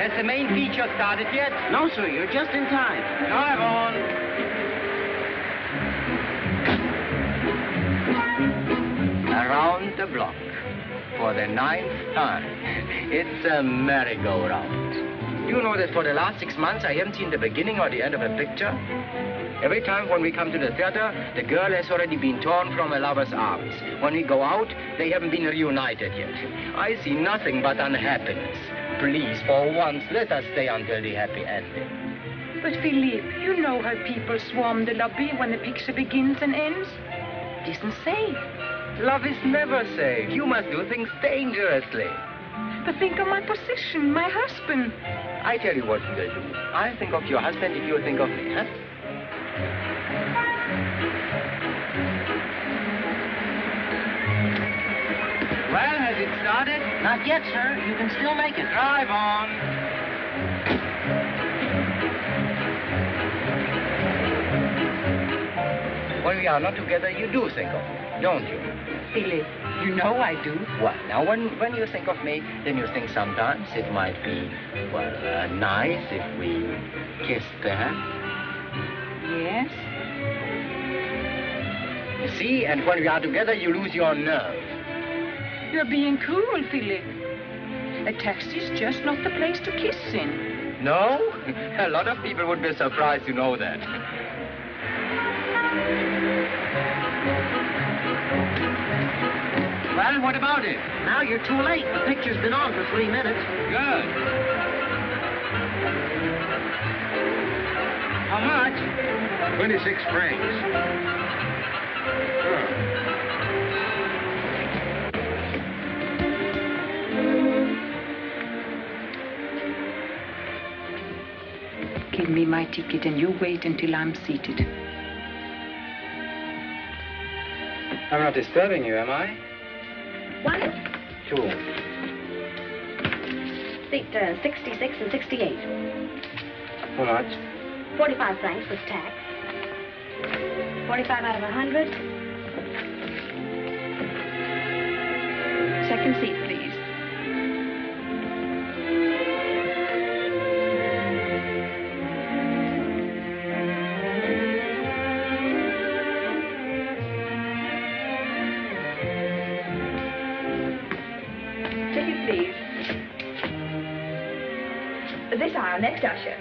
Has the main feature started yet? No, sir, you're just in time. Drive on. Around the block for the 9th time. It's a merry-go-round. You know that for the last 6 months, I haven't seen the beginning or the end of a picture. Every time when we come to the theater, the girl has already been torn from her lover's arms. When we go out, they haven't been reunited yet. I see nothing but unhappiness. Please, for once, let us stay until the happy ending. But, Philippe, you know how people swarm the lobby when the picture begins and ends. It isn't safe. Love is never safe. You must do things dangerously. But think of my position, my husband. I tell you what we'll do. I'll think of your husband if you'll think of me, huh? Well, has it started? Not yet, sir. You can still make it. Drive on. When we are not together, you do think of me, don't you? Philippe, you know I do. Well, now, when you think of me, then you think sometimes it might be, well, nice if we kissed the hand. Yes? You see, and when we are together, you lose your nerve. You're being cruel, Philippe. A taxi's just not the place to kiss in. No? A lot of people would be surprised to know that. Well, what about it? Now you're too late. The picture's been on for 3 minutes. Good. How much? 26 francs. Give me my ticket and you wait until I'm seated. I'm not disturbing you, am I? 1. 2. Seat 66 and 68. How much? 45 francs with tax. 45 out of 100. Second seat, please. Ticket, please. This aisle, next usher.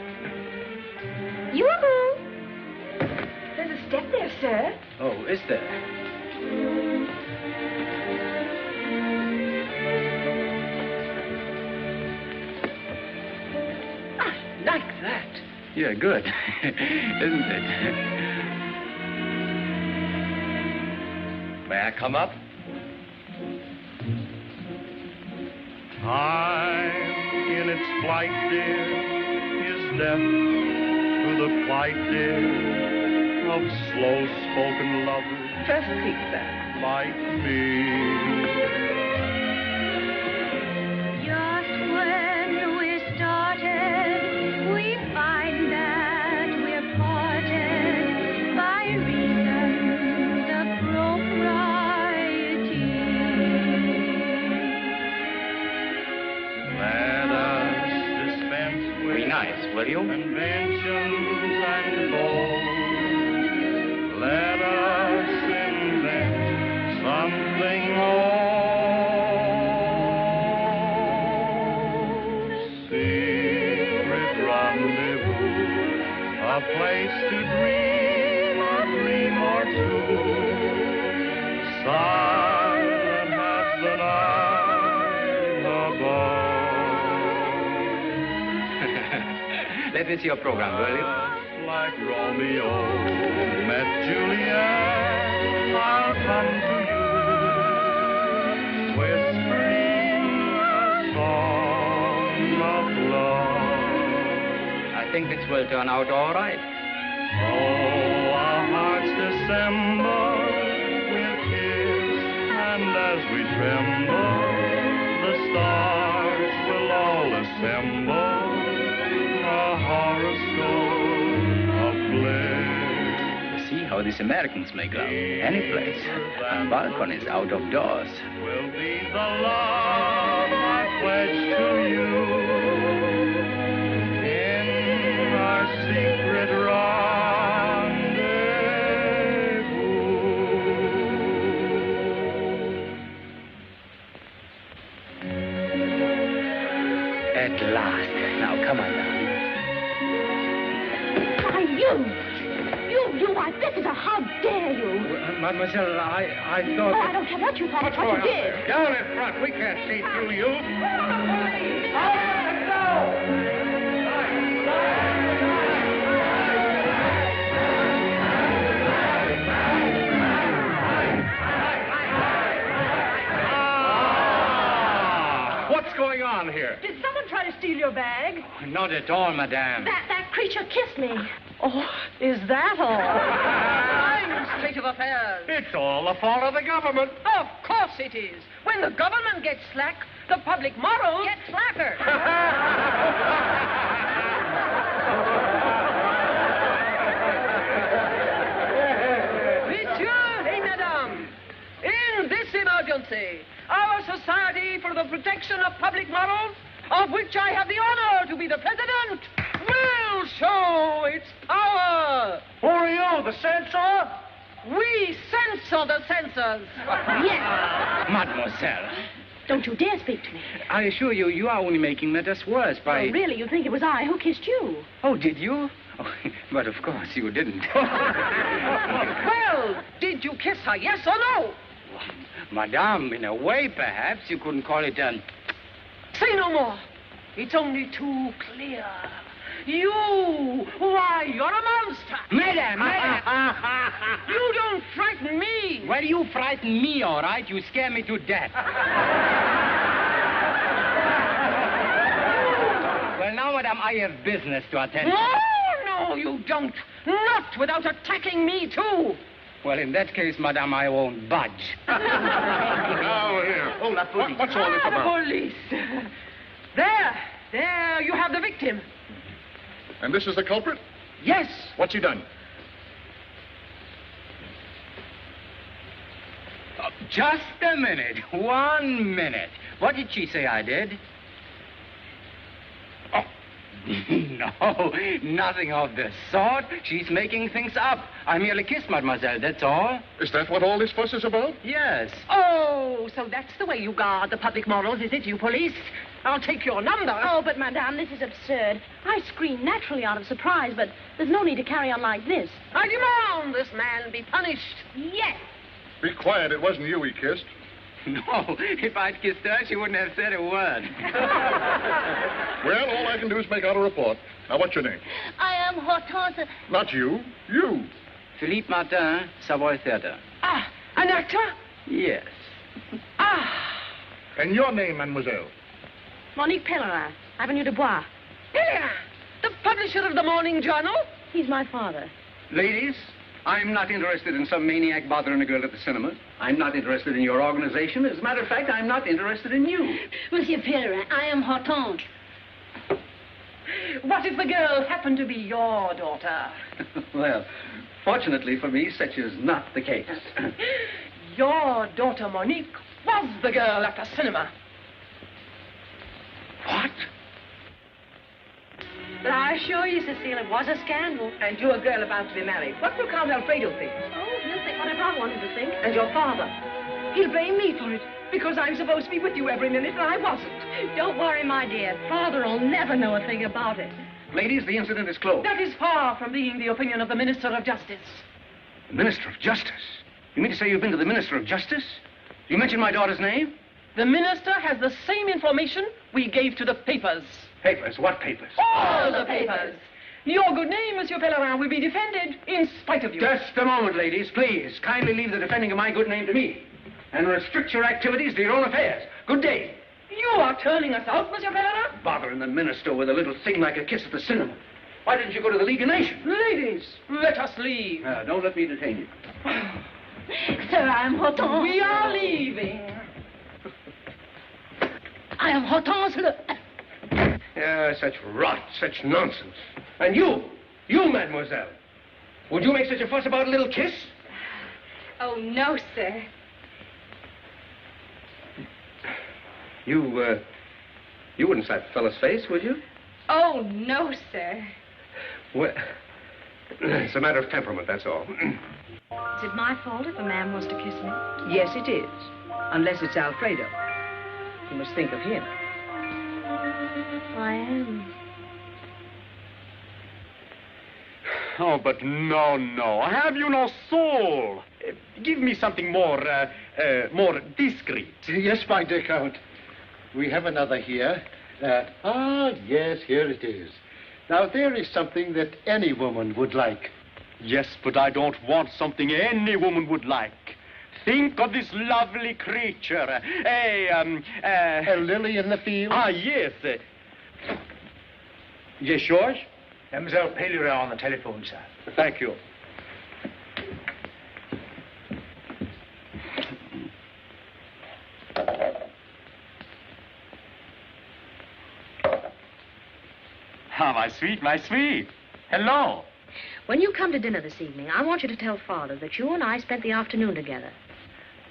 Yoo-hoo! There's a step there, sir. Oh, is there? I like that. Yeah, good. Isn't it? May I come up? Time in its flight, dear, is deaf to the plight, dear, of slow-spoken lovers First seat, sir. like me. Just when we started, we find that we're parted by reasons of propriety. Let us dispense with Be nice, will you? conventions and goals. Let us invent something old. Secret rendezvous, a place to dream a dream or two. Silent as the night above. Let me see your program, will you? Like Romeo met Juliet, I'll come to you, whispering a song of love. I think this will turn out all right. Oh, our hearts dissemble, we'll kiss, and as we tremble, the stars will all assemble. A horoscope of bliss. See how these Americans make love. Any place. On balconies, out of doors. Will be the love I pledge to you. At last. Now, come on now. Why, why, this is how dare you? Mademoiselle, I Oh, thought... I don't care what you thought, it's what you did. Down in front. We can't see through you. What's going on here? Did someone try to steal your bag? Not at all, madame. That creature kissed me. Oh, is that all? I'm in state of affairs. It's all the fault of the government. Of course it is. When the government gets slack, the public morals get slacker. Monsieur et Madame, in this emergency, our Society for the Protection of Public Morals, of which I have the honor to be the president, will show its power. Who are you, the censor? We censor the censors. Yes. Mademoiselle, Don't you dare speak to me. I assure you, you are only making matters worse by... Oh, really, you think it was I who kissed you? Oh, did you? Oh, but of course you didn't. Well, did you kiss her, yes or no? Madame, in a way, perhaps, you couldn't call it a... Say no more. It's only too clear. You, why, you're a monster. Madame! You don't frighten me. Well, you frighten me, all right. You scare me to death. Well, now, madame, I have business to attend to. No, you don't. Not without attacking me, too. Well, in that case, madame, I won't budge. Now, here. Oh, what's all this about? Police. There, you have the victim. And this is the culprit? Yes. What's he done? Just a minute. 1 minute. What did she say I did? Oh, no, nothing of the sort. She's making things up. I merely kissed mademoiselle, that's all. Is that what all this fuss is about? Yes. Oh, so that's the way you guard the public morals, is it, you police? I'll take your number. Oh, but, madame, this is absurd. I screamed naturally out of surprise, but there's no need to carry on like this. I demand this man be punished. Yes. Be quiet. It wasn't you he kissed. No, if I'd kissed her, she wouldn't have said a word. Well, all I can do is make out a report. Now, what's your name? I am Hortense. Not you. You. Philippe Martin, Savoy Theater. Ah, an actor? Yes. Ah, And your name, mademoiselle? Monique Pellerin, Avenue de Bois. here, the publisher of the Morning Journal. He's my father. Ladies, I'm not interested in some maniac bothering a girl at the cinema. I'm not interested in your organization. As a matter of fact, I'm not interested in you. Monsieur Pellerin, I am Hortense. What if the girl happened to be your daughter? Well, fortunately for me, such is not the case. Your daughter Monique was the girl at the cinema. What? But I assure you, Cecile, it was a scandal. And you're a girl about to be married. What will Count Alfredo think? Oh, he'll think whatever I want him to think. And your father? He'll blame me for it, because I'm supposed to be with you every minute, and I wasn't. Don't worry, my dear. Father'll never know a thing about it. Ladies, the incident is closed. That is far from being the opinion of the Minister of Justice. The Minister of Justice? You mean to say you've been to the Minister of Justice? You mentioned my daughter's name? The minister has the same information we gave to the papers. Papers? What papers? All the papers. Your good name, Monsieur Pellerin, will be defended in spite of you. Just a moment, ladies, please. Kindly leave the defending of my good name to me. And restrict your activities to your own affairs. Good day. You are turning us out, Monsieur Pellerin? Bothering the minister with a little thing like a kiss at the cinema. Why didn't you go to the League of Nations? Ladies, let us leave. Don't let me detain you. Sir, I am Hortense. We are leaving. I am Hortense Le... Yeah, such rot, such nonsense. And you, mademoiselle, would you make such a fuss about a little kiss? Oh, no, sir. You wouldn't slap a fellow's face, would you? Oh, no, sir. Well, it's a matter of temperament, that's all. Is it my fault if a man wants to kiss me? Yes, it is. Unless it's Alfredo. You must think of him. I am. Oh, but no. Have you no soul? Give me something more discreet. Yes, my dear Count. We have another here. Yes, here it is. Now, there is something that any woman would like. Yes, but I don't want something any woman would like. Think of this lovely creature. A lily in the field? Yes. Yes, George? Mademoiselle Pellerin on the telephone, sir. Thank you. Ah, my sweet. Hello. When you come to dinner this evening, I want you to tell Father that you and I spent the afternoon together.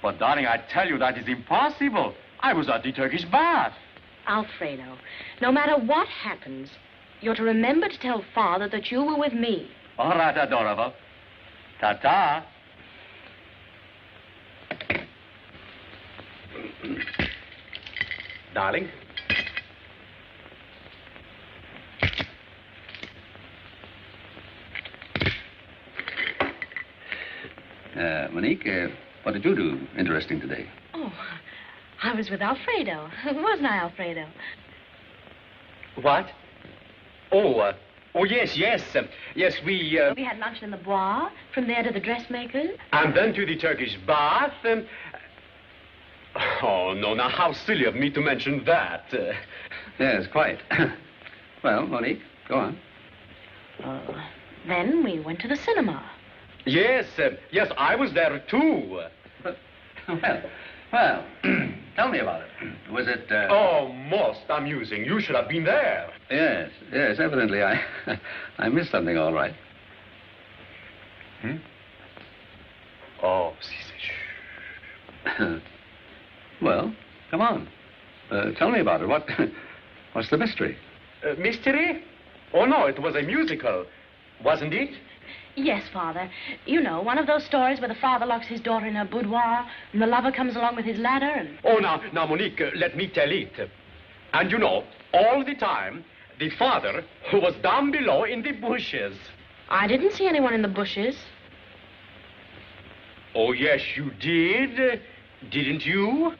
But, darling, I tell you that is impossible. I was at the Turkish bath. Alfredo, no matter what happens, you're to remember to tell Father that you were with me. All right, adorable. Ta-ta. Darling. Monique, what did you do interesting today? Oh, I was with Alfredo. Wasn't I, Alfredo? What? Oh, yes. Yes, we... We had lunch in the Bois, from there to the dressmaker's. And then to the Turkish bath. Oh, no, now how silly of me to mention that. Yes, quite. Well, Monique, go on. Then we went to the cinema. Yes, I was there too. But, well, tell me about it. Was it, Oh, most amusing. You should have been there. Yes, evidently I missed something all right. Oh, si. Well, come on. Tell me about it. What's the mystery? Mystery? Oh, no, it was a musical, wasn't it? Yes, Father. You know, one of those stories where the father locks his daughter in her boudoir and the lover comes along with his ladder and... Oh, now, Monique, let me tell it. And you know, all the time, the father was down below in the bushes. I didn't see anyone in the bushes. Oh, yes, you did. Didn't you?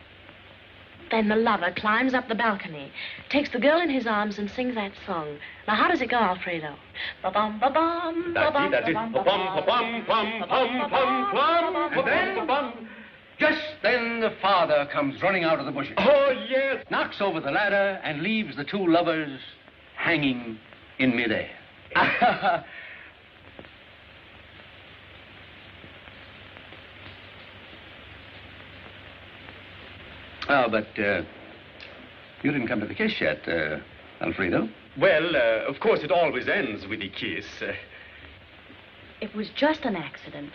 Then the lover climbs up the balcony, takes the girl in his arms and sings that song. Now, how does it go, Alfredo? Ba-bum, ba-bum, ba-bum, That's it. ba-bum, Ba-bum, ba-bum, bum, bum, bum, bum. And then, just then the father comes running out of the bushes. Oh, yes. Knocks over the ladder and leaves the two lovers hanging in midair. Oh, but, you didn't come to the kiss yet, Alfredo. Well, of course, it always ends with a kiss. It was just an accident.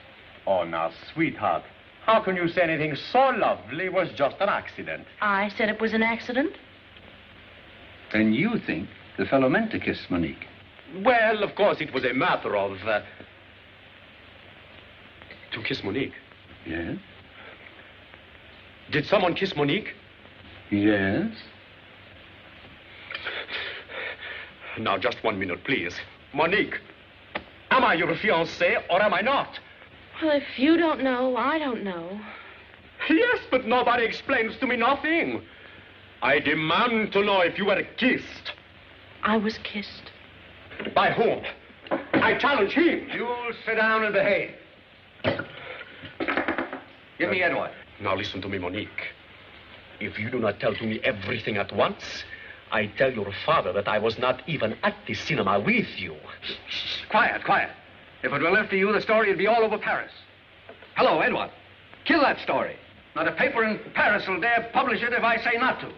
Oh, now, sweetheart, how can you say anything so lovely was just an accident? I said it was an accident. Then you think the fellow meant to kiss Monique? Well, of course, it was a matter of... To kiss Monique? Yes. Did someone kiss Monique? Yes. Now, just 1 minute, please. Monique, am I your fiancé or am I not? Well, if you don't know, I don't know. Yes, but nobody explains to me nothing. I demand to know if you were kissed. I was kissed. By whom? I challenge him. You'll sit down and behave. Give me Edward. Now listen to me, Monique. If you do not tell to me everything at once, I tell your father that I was not even at the cinema with you. Quiet. If it were left to you, the story would be all over Paris. Hello, Edward. Kill that story. Not a paper in Paris will dare publish it if I say not to.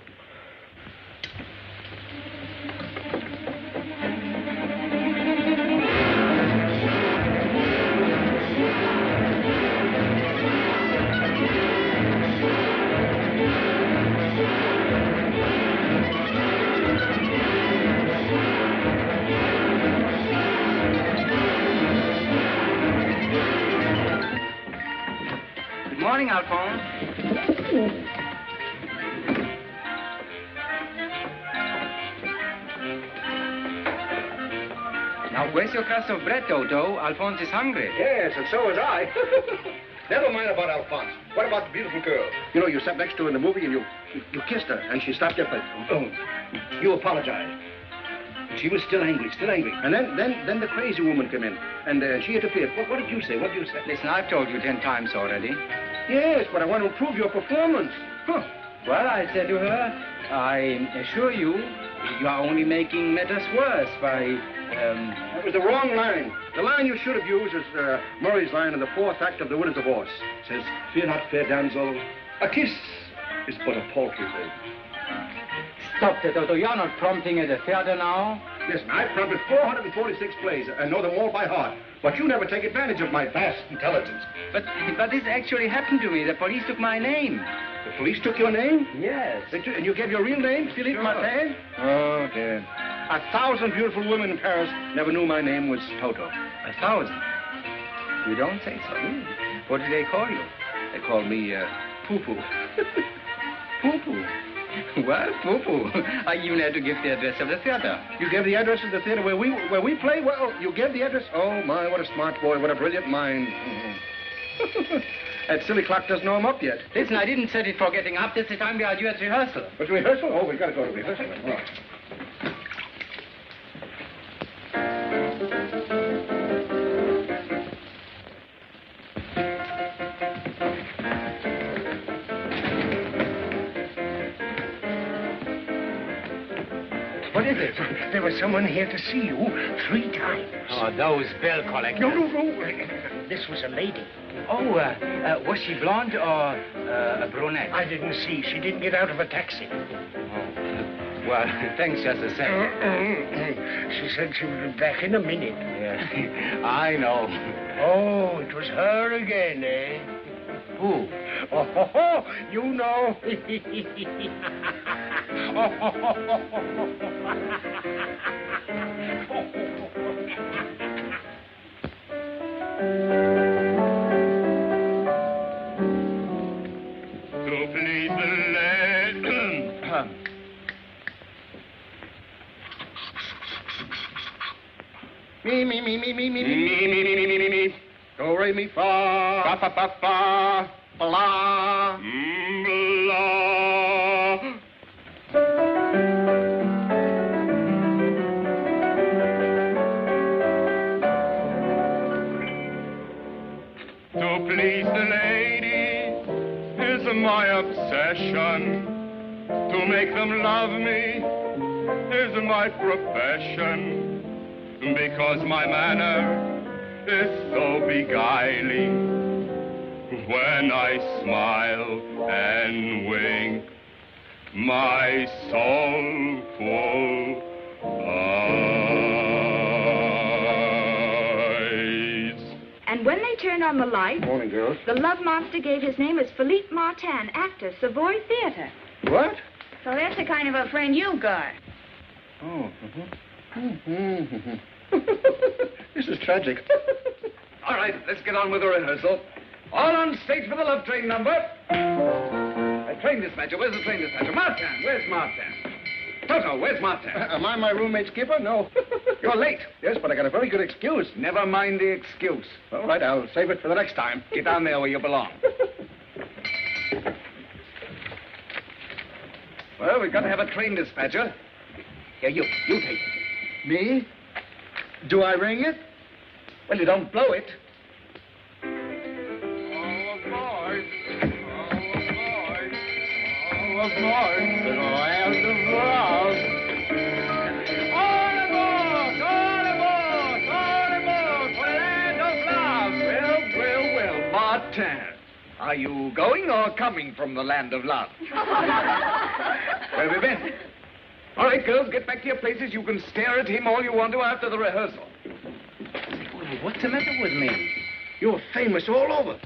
Good morning, Alphonse. Now, where's your crust of bread, Toto? Alphonse is hungry. Yes, and so is I. Never mind about Alphonse. What about the beautiful girl? You know, you sat next to her in the movie and you kissed her, and she stopped up and you apologized. She was still angry. And then the crazy woman came in, and she interfered. What did you say? What did you say? Listen, I've told you 10 times already. Yes, but I want to improve your performance. Huh. Well, I said to her, I assure you, you are only making matters worse by, That was the wrong line. The line you should have used is Murray's line in the 4th act of The Winner's Divorce. It says, "Fear not, fair damsel, a kiss is but a paltry thing." Stop it, Toto. You're not prompting at the theater now. Listen, I've prompted 446 plays and know them all by heart. But you never take advantage of my vast intelligence. But this actually happened to me. The police took my name. The police took your name? Yes. And you gave your real name, Philippe Martin? Oh, dear. 1,000 beautiful women in Paris never knew my name was Toto. 1,000? You don't say so. What did they call you? They called me, Poo-Poo. Poo-Poo? Well, Poo-Poo. I even had to give the address of the theater. You gave the address of the theater where we play? Well, you gave the address? Oh, my, what a smart boy. What a brilliant mind. That silly clock doesn't know I'm up yet. Listen, I didn't set it for getting up. This is the time we are due at rehearsal. But rehearsal? Oh, we've got to go to rehearsal. All right. What is it? There was someone here to see you 3 times. Oh, those bill collectors. No. This was a lady. Oh, was she blonde or a brunette? I didn't see. She didn't get out of a taxi. Oh, well, thanks just the same. She said she would be back in a minute. Yeah, I know. Oh, it was her again, eh? Who? Oh, you know. To please the lady. Me. Do, re, mi, fa. Fa. Blah. Blah. To please the lady is my obsession. To make them love me is my profession. Because my manner is so beguiling. When I smile and wink, my soulful eyes. And when they turned on the light, Morning, girls. the love monster gave his name as Philippe Martin, actor, Savoy Theater. What? So that's the kind of a friend you got. Oh. This is tragic. All right, let's get on with the rehearsal. All on stage for the love train number. Train dispatcher, where's the train dispatcher? Martin, where's Martin? Toto, where's Martin? Am I my roommate, Skipper? No. You're late. Yes, but I got a very good excuse. Never mind the excuse. All right, I'll save it for the next time. Get down there where you belong. Well, we've got to have a train dispatcher. Here, you take it. Me? Do I ring it? Well, you don't blow it. All aboard the land of love. All aboard for the land of love. Well, Martin. Are you going or coming from the land of love? Where have you been? All right, girls, get back to your places. You can stare at him all you want to after the rehearsal. What's the matter with me? You're famous all over.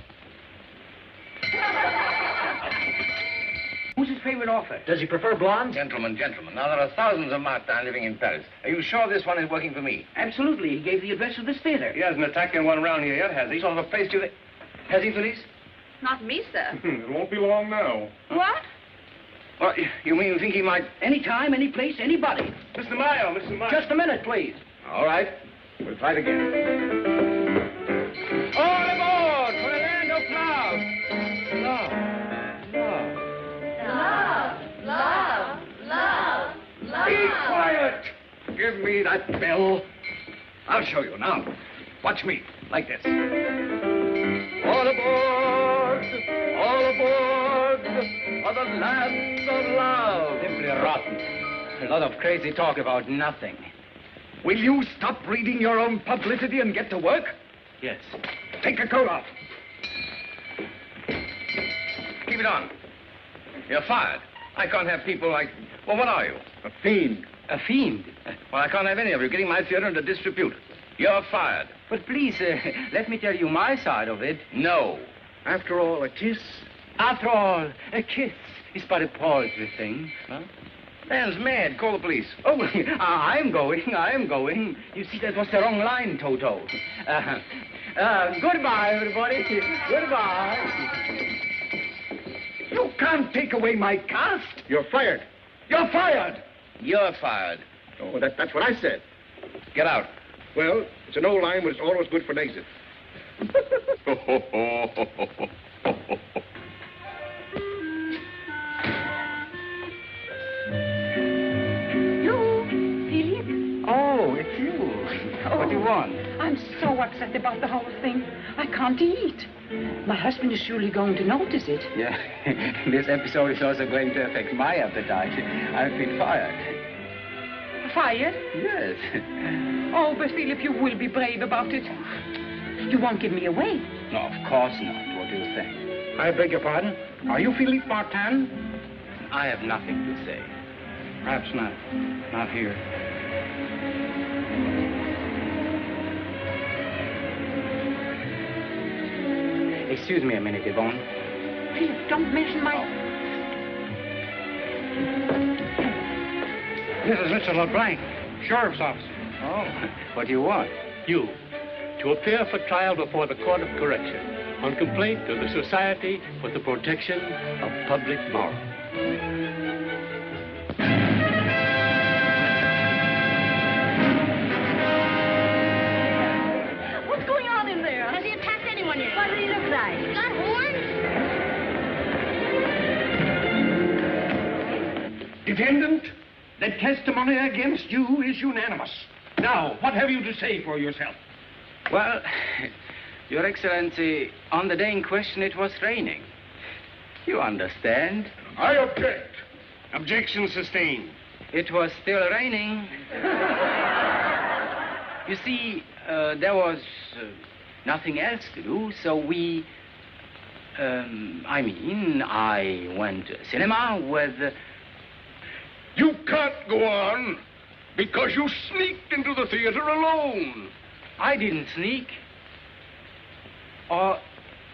Who's his favorite author? Does he prefer blondes? Gentlemen. Now, there are thousands of Martins living in Paris. Are you sure this one is working for me? Absolutely. He gave the address of this theater. He hasn't attacked anyone around here yet, has he? Sort of a place to... Has he, Felice? Not me, sir. It won't be long now. What? Well, you mean you think he might... Any time, any place, anybody. Mr. Mayo. Just a minute, please. All right. We'll try it again. All aboard for the land of love. Be quiet! Give me that bell. I'll show you now. Watch me, like this. All aboard! All aboard for the land of love. Simply rotten. A lot of crazy talk about nothing. Will you stop reading your own publicity and get to work? Yes. Take your coat off. Keep it on. You're fired. I can't have people like... Well, what are you? A fiend. A fiend? Well, I can't have any of you getting my theater into disrepute. You're fired. But please, let me tell you my side of it. No. After all, a kiss? After all, a kiss is but a paltry thing. Huh? Man's mad. Call the police. Oh, I am going. You see, that was the wrong line, Toto. Goodbye, everybody. Goodbye. You can't take away my cast. You're fired. You're fired. You're fired. Oh, that's what I said. Get out. Well, it's an old line, but it's always good for an exit. Oh, it's you. What do you want? I'm so upset about the whole thing. I can't eat. My husband is surely going to notice it. Yeah, this episode is also going to affect my appetite. I've been fired. Fired? Yes. Oh, but Philip, you will be brave about it. You won't give me away. No, of course not. What do you think? I beg your pardon? Are you Philippe Martin? I have nothing to say. Perhaps not. Not here. Excuse me a minute, Yvonne. Philip, don't mention my... This is Mr. LeBlanc, sheriff's officer. Oh, what do you want? You, to appear for trial before the Court of Correction on complaint to the Society for the Protection of Public Morals. What's going on in there? Has he attacked anyone yet? What does he look like? He's got horns? Defendant, the testimony against you is unanimous. Now, what have you to say for yourself? Well, Your Excellency, on the day in question, it was raining. You understand? I object. Objection sustained. It was still raining. You see, there was nothing else to do, so I went to cinema with... You can't go on because you sneaked into the theater alone. I didn't sneak. Or,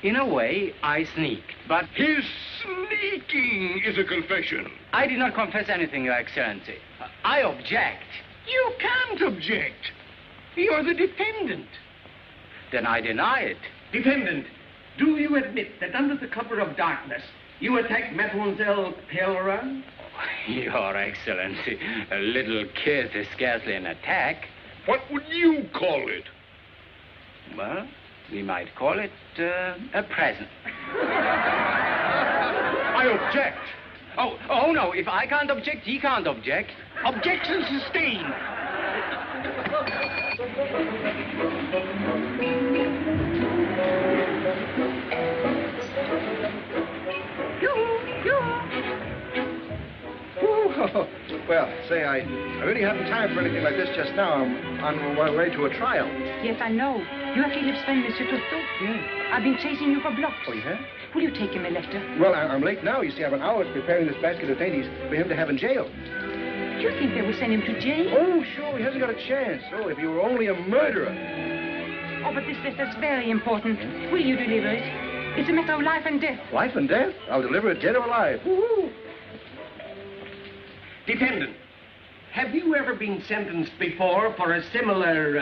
in a way, I sneaked, but... His sneaking is a confession. I did not confess anything, Your Excellency. I object. You can't object. You're the defendant. Then I deny it. Defendant, do you admit that under the cover of darkness, you attacked Mademoiselle Pellerin? Your Excellency, a little kiss is scarcely an attack. What would you call it? Well, we might call it a present. I object. Oh, no. If I can't object, he can't object. Objection sustained. Well, say, I really haven't time for anything like this just now. I'm on my way to a trial. Yes, I know. You are Philip's friend, Monsieur Toto. Yeah. I've been chasing you for blocks. Oh, you have? Will you take him a letter? Well, I'm late now. You see, I have an hour preparing this basket of dainties for him to have in jail. Do you think they will send him to jail? Oh, sure. He hasn't got a chance. Oh, if he were only a murderer. Oh, but this letter's very important. Will you deliver it? It's a matter of life and death. Life and death? I'll deliver it dead or alive. Woo-hoo. Defendant, have you ever been sentenced before for a similar,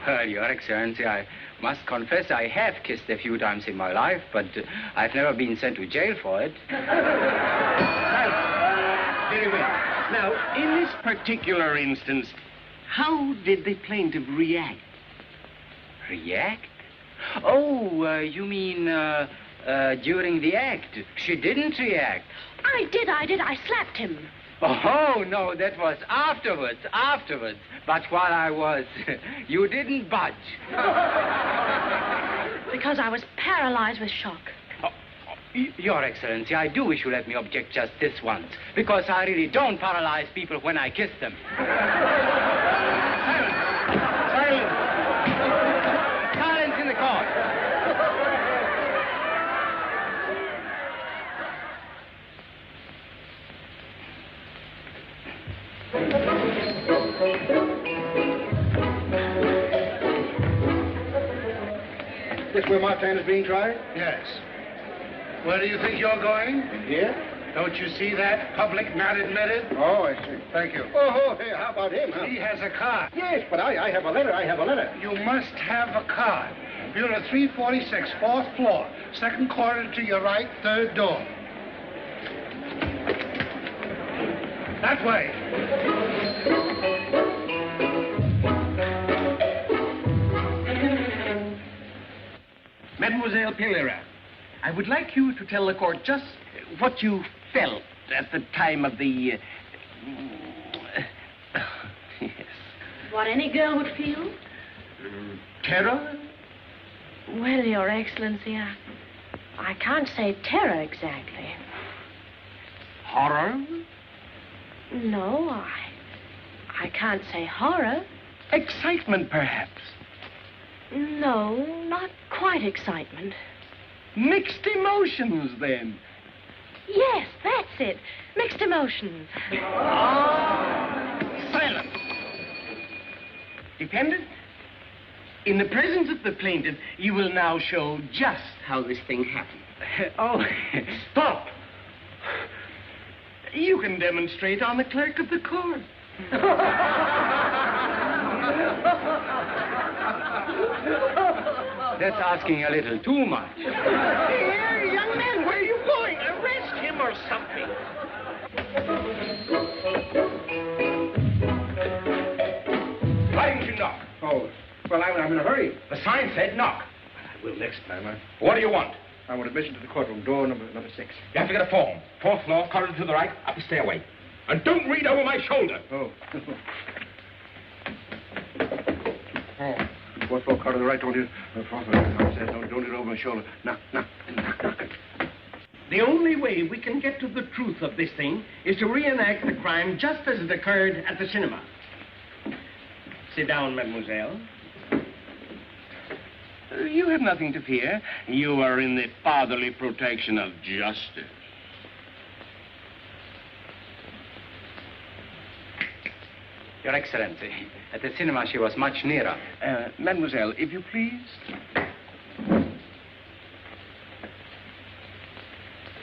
Well, Your Excellency, I must confess I have kissed a few times in my life, but I've never been sent to jail for it. Very well. Now, in this particular instance, How did the plaintiff react? React? Oh, you mean during the act? She didn't react. I did. I slapped him. Oh, no, that was afterwards. But while I was, you didn't budge. Because I was paralyzed with shock. Your Excellency, I do wish you let me object just this once, because I really don't paralyze people when I kiss them. Silence! Silence in the court! This where Martin is being tried? Yes. Where do you think you're going? Here? Don't you see that? Public not admitted? Oh, I see. Thank you. Oh, hey, how about him, huh? He has a card. Yes, but I have a letter. You must have a card. Bureau 346, 4th floor. Second corridor to your right, third door. That way. Mademoiselle Pereira, I would like you to tell the court just what you felt at the time of the... yes. What any girl would feel? Terror? Well, Your Excellency, I can't say terror exactly. Horror? No, I can't say horror. Excitement, perhaps? No, not quite excitement. Mixed emotions, then? Yes, that's it. Mixed emotions. Silence. Dependent, in the presence of the plaintiff, you will now show just how this thing happened. Oh, stop. You can demonstrate on the clerk of the court. That's asking a little too much. Here, young man, where are you going? Arrest him or something. Why didn't you knock? Oh, well, I'm in a hurry. The sign said knock. I will next time. What do you want? I want admission to the courtroom, door number 6. You have to get a form. 4th floor, corridor to the right, up the stairway. And don't read over my shoulder. Oh. Oh. 4th floor, corridor to the right, don't you? 4th floor, don't read over my shoulder. Knock. The only way we can get to the truth of this thing is to reenact the crime just as it occurred at the cinema. Sit down, mademoiselle. You have nothing to fear. You are in the fatherly protection of justice. Your Excellency, at the cinema she was much nearer. Mademoiselle, if you please.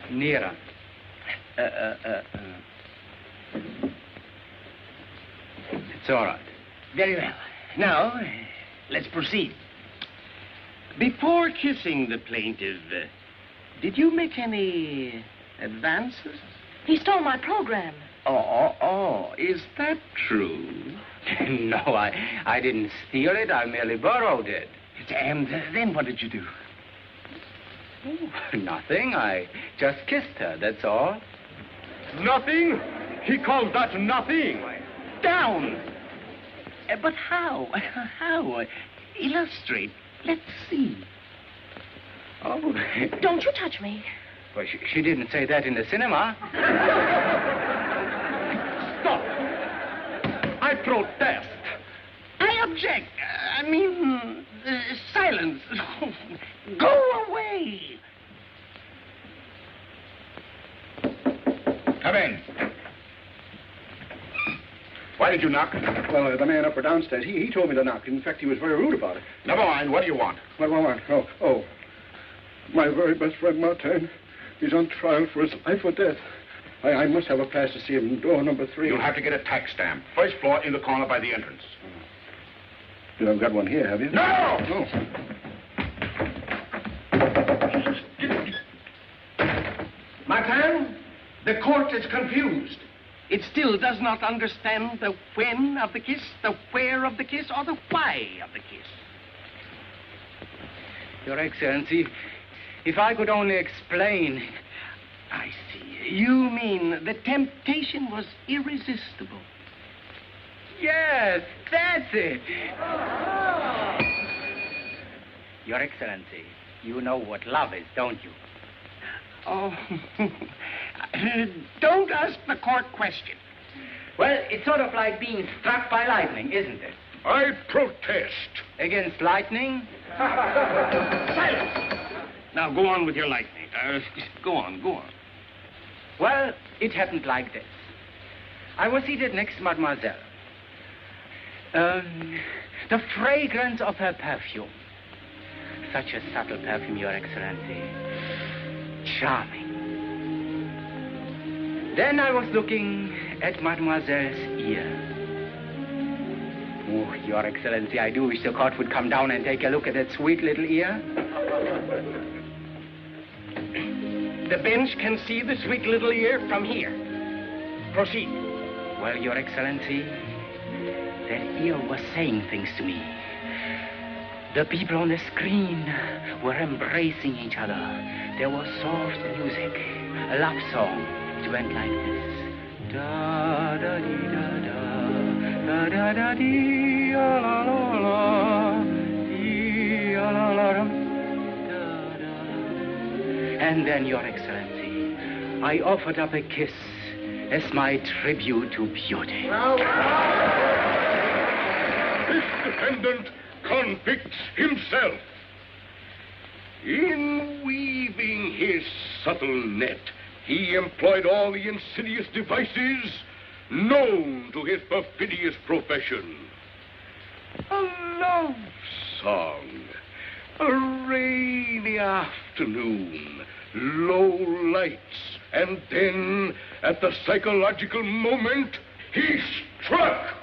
Nearer. It's all right. Very well. Now, let's proceed. Before kissing the plaintiff, did you make any advances? He stole my program. Oh, is that true? No, I didn't steal it. I merely borrowed it. And then what did you do? Oh, nothing. I just kissed her, that's all. Nothing? He calls that nothing. Down! But how? How? Illustrate. Let's see. Oh. Don't you touch me. Well, she didn't say that in the cinema. Stop! I protest. I object. Silence. Go away. Come in. Why did you knock? Well, the man up or downstairs, he told me to knock. In fact, he was very rude about it. Never mind. What do you want? What do I want? Oh. My very best friend, Martin. He's on trial for his life or death. I must have a pass to see him. Door number 3. You'll have to get a tax stamp. 1st floor in the corner by the entrance. You haven't got one here, have you? No! No. Martin, the court is confused. it still does not understand the when of the kiss, the where of the kiss, or the why of the kiss. Your Excellency, if I could only explain. I see. You mean the temptation was irresistible? Yes, that's it. Your Excellency, you know what love is, don't you? Oh, don't ask the court question. Well, it's sort of like being struck by lightning, isn't it? I protest. Against lightning? Silence! Now, go on with your lightning. Go on. Well, it happened like this. I was seated next to Mademoiselle. The fragrance of her perfume. Such a subtle perfume, Your Excellency. Charming. Then I was looking at Mademoiselle's ear. Oh, Your Excellency, I do wish the court would come down and take a look at that sweet little ear. The bench can see the sweet little ear from here. Proceed. Well, Your Excellency, that ear was saying things to me. The people on the screen were embracing each other. There was soft music, a love song. It went like this. Da da dee da da, da da da dee la la la la, dee la la la da da. And then, Your Excellency, I offered up a kiss as my tribute to beauty. This defendant convicts himself. In weaving his subtle net, he employed all the insidious devices known to his perfidious profession. A love song, a rainy afternoon, low lights, and then, at the psychological moment, he struck.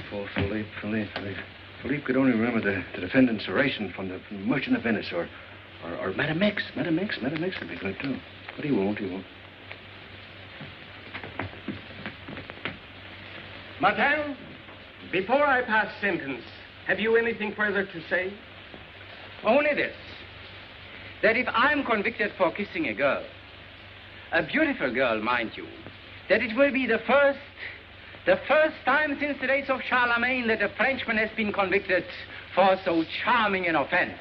Poor Philippe. Philippe could only remember the defendant's oration from the Merchant of Venice, or Madame X. Madame X would be good, too. But he won't. Martin, before I pass sentence, have you anything further to say? Only this. That if I'm convicted for kissing a girl, a beautiful girl, mind you, that it will be the first time since the days of Charlemagne that a Frenchman has been convicted for so charming an offense.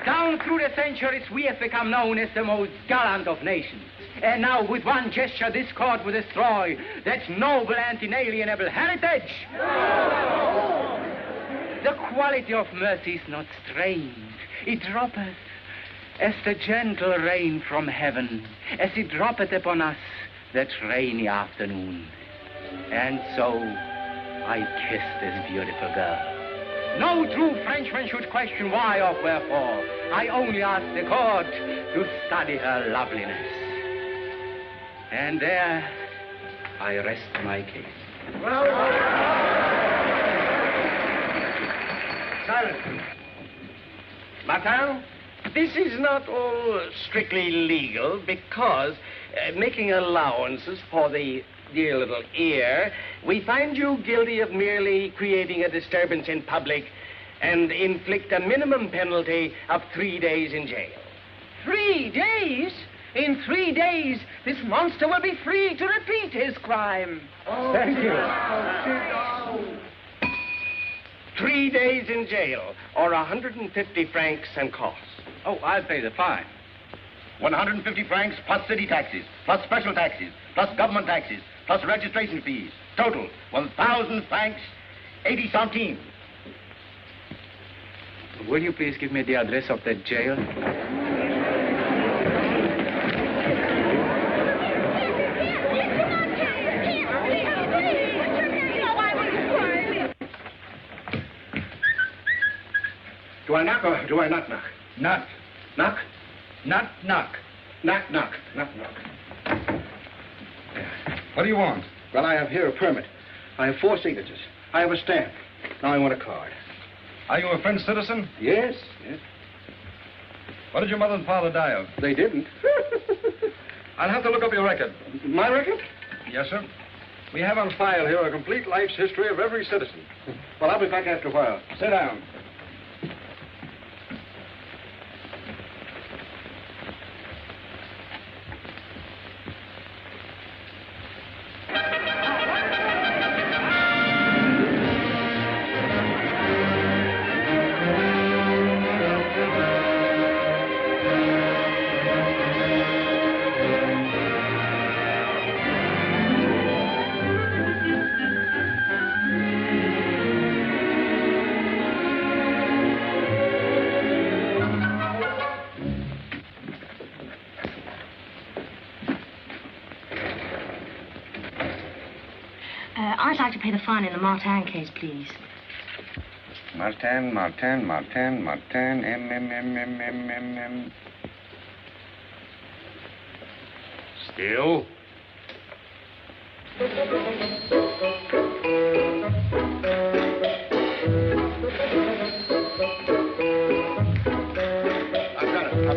Down through the centuries, we have become known as the most gallant of nations. And now, with one gesture, this court will destroy that noble and inalienable heritage. The quality of mercy is not strange. It droppeth as the gentle rain from heaven, as it droppeth upon us that rainy afternoon. And so, I kissed this beautiful girl. No true Frenchman should question why or wherefore. I only ask the court to study her loveliness. And there, I rest my case. Silence. Martin, this is not all strictly legal because, making allowances for the dear little ear, we find you guilty of merely creating a disturbance in public and inflict a minimum penalty of 3 days in jail. 3 days? In 3 days, this monster will be free to repeat his crime. Thank you. 3 days in jail, or 150 francs and costs. Oh, I'll pay the fine. 150 francs plus city taxes, plus special taxes, plus government taxes, plus registration fees. Total, 1,000 francs, 80 centimes. Will you please give me the address of that jail? Do I knock or do I not knock? Knock. Knock? Knock, knock. Knock, knock. Knock, knock. What do you want? Well, I have here a permit. I have 4 signatures. I have a stamp. Now I want a card. Are you a French citizen? Yes, yes. What did your mother and father die of? They didn't. I'll have to look up your record. My record? Yes, sir. We have on file here a complete life's history of every citizen. Well, I'll be back after a while. Sit down. I'd like to pay the fine in the Martin case, please. Martin, M. Still? I've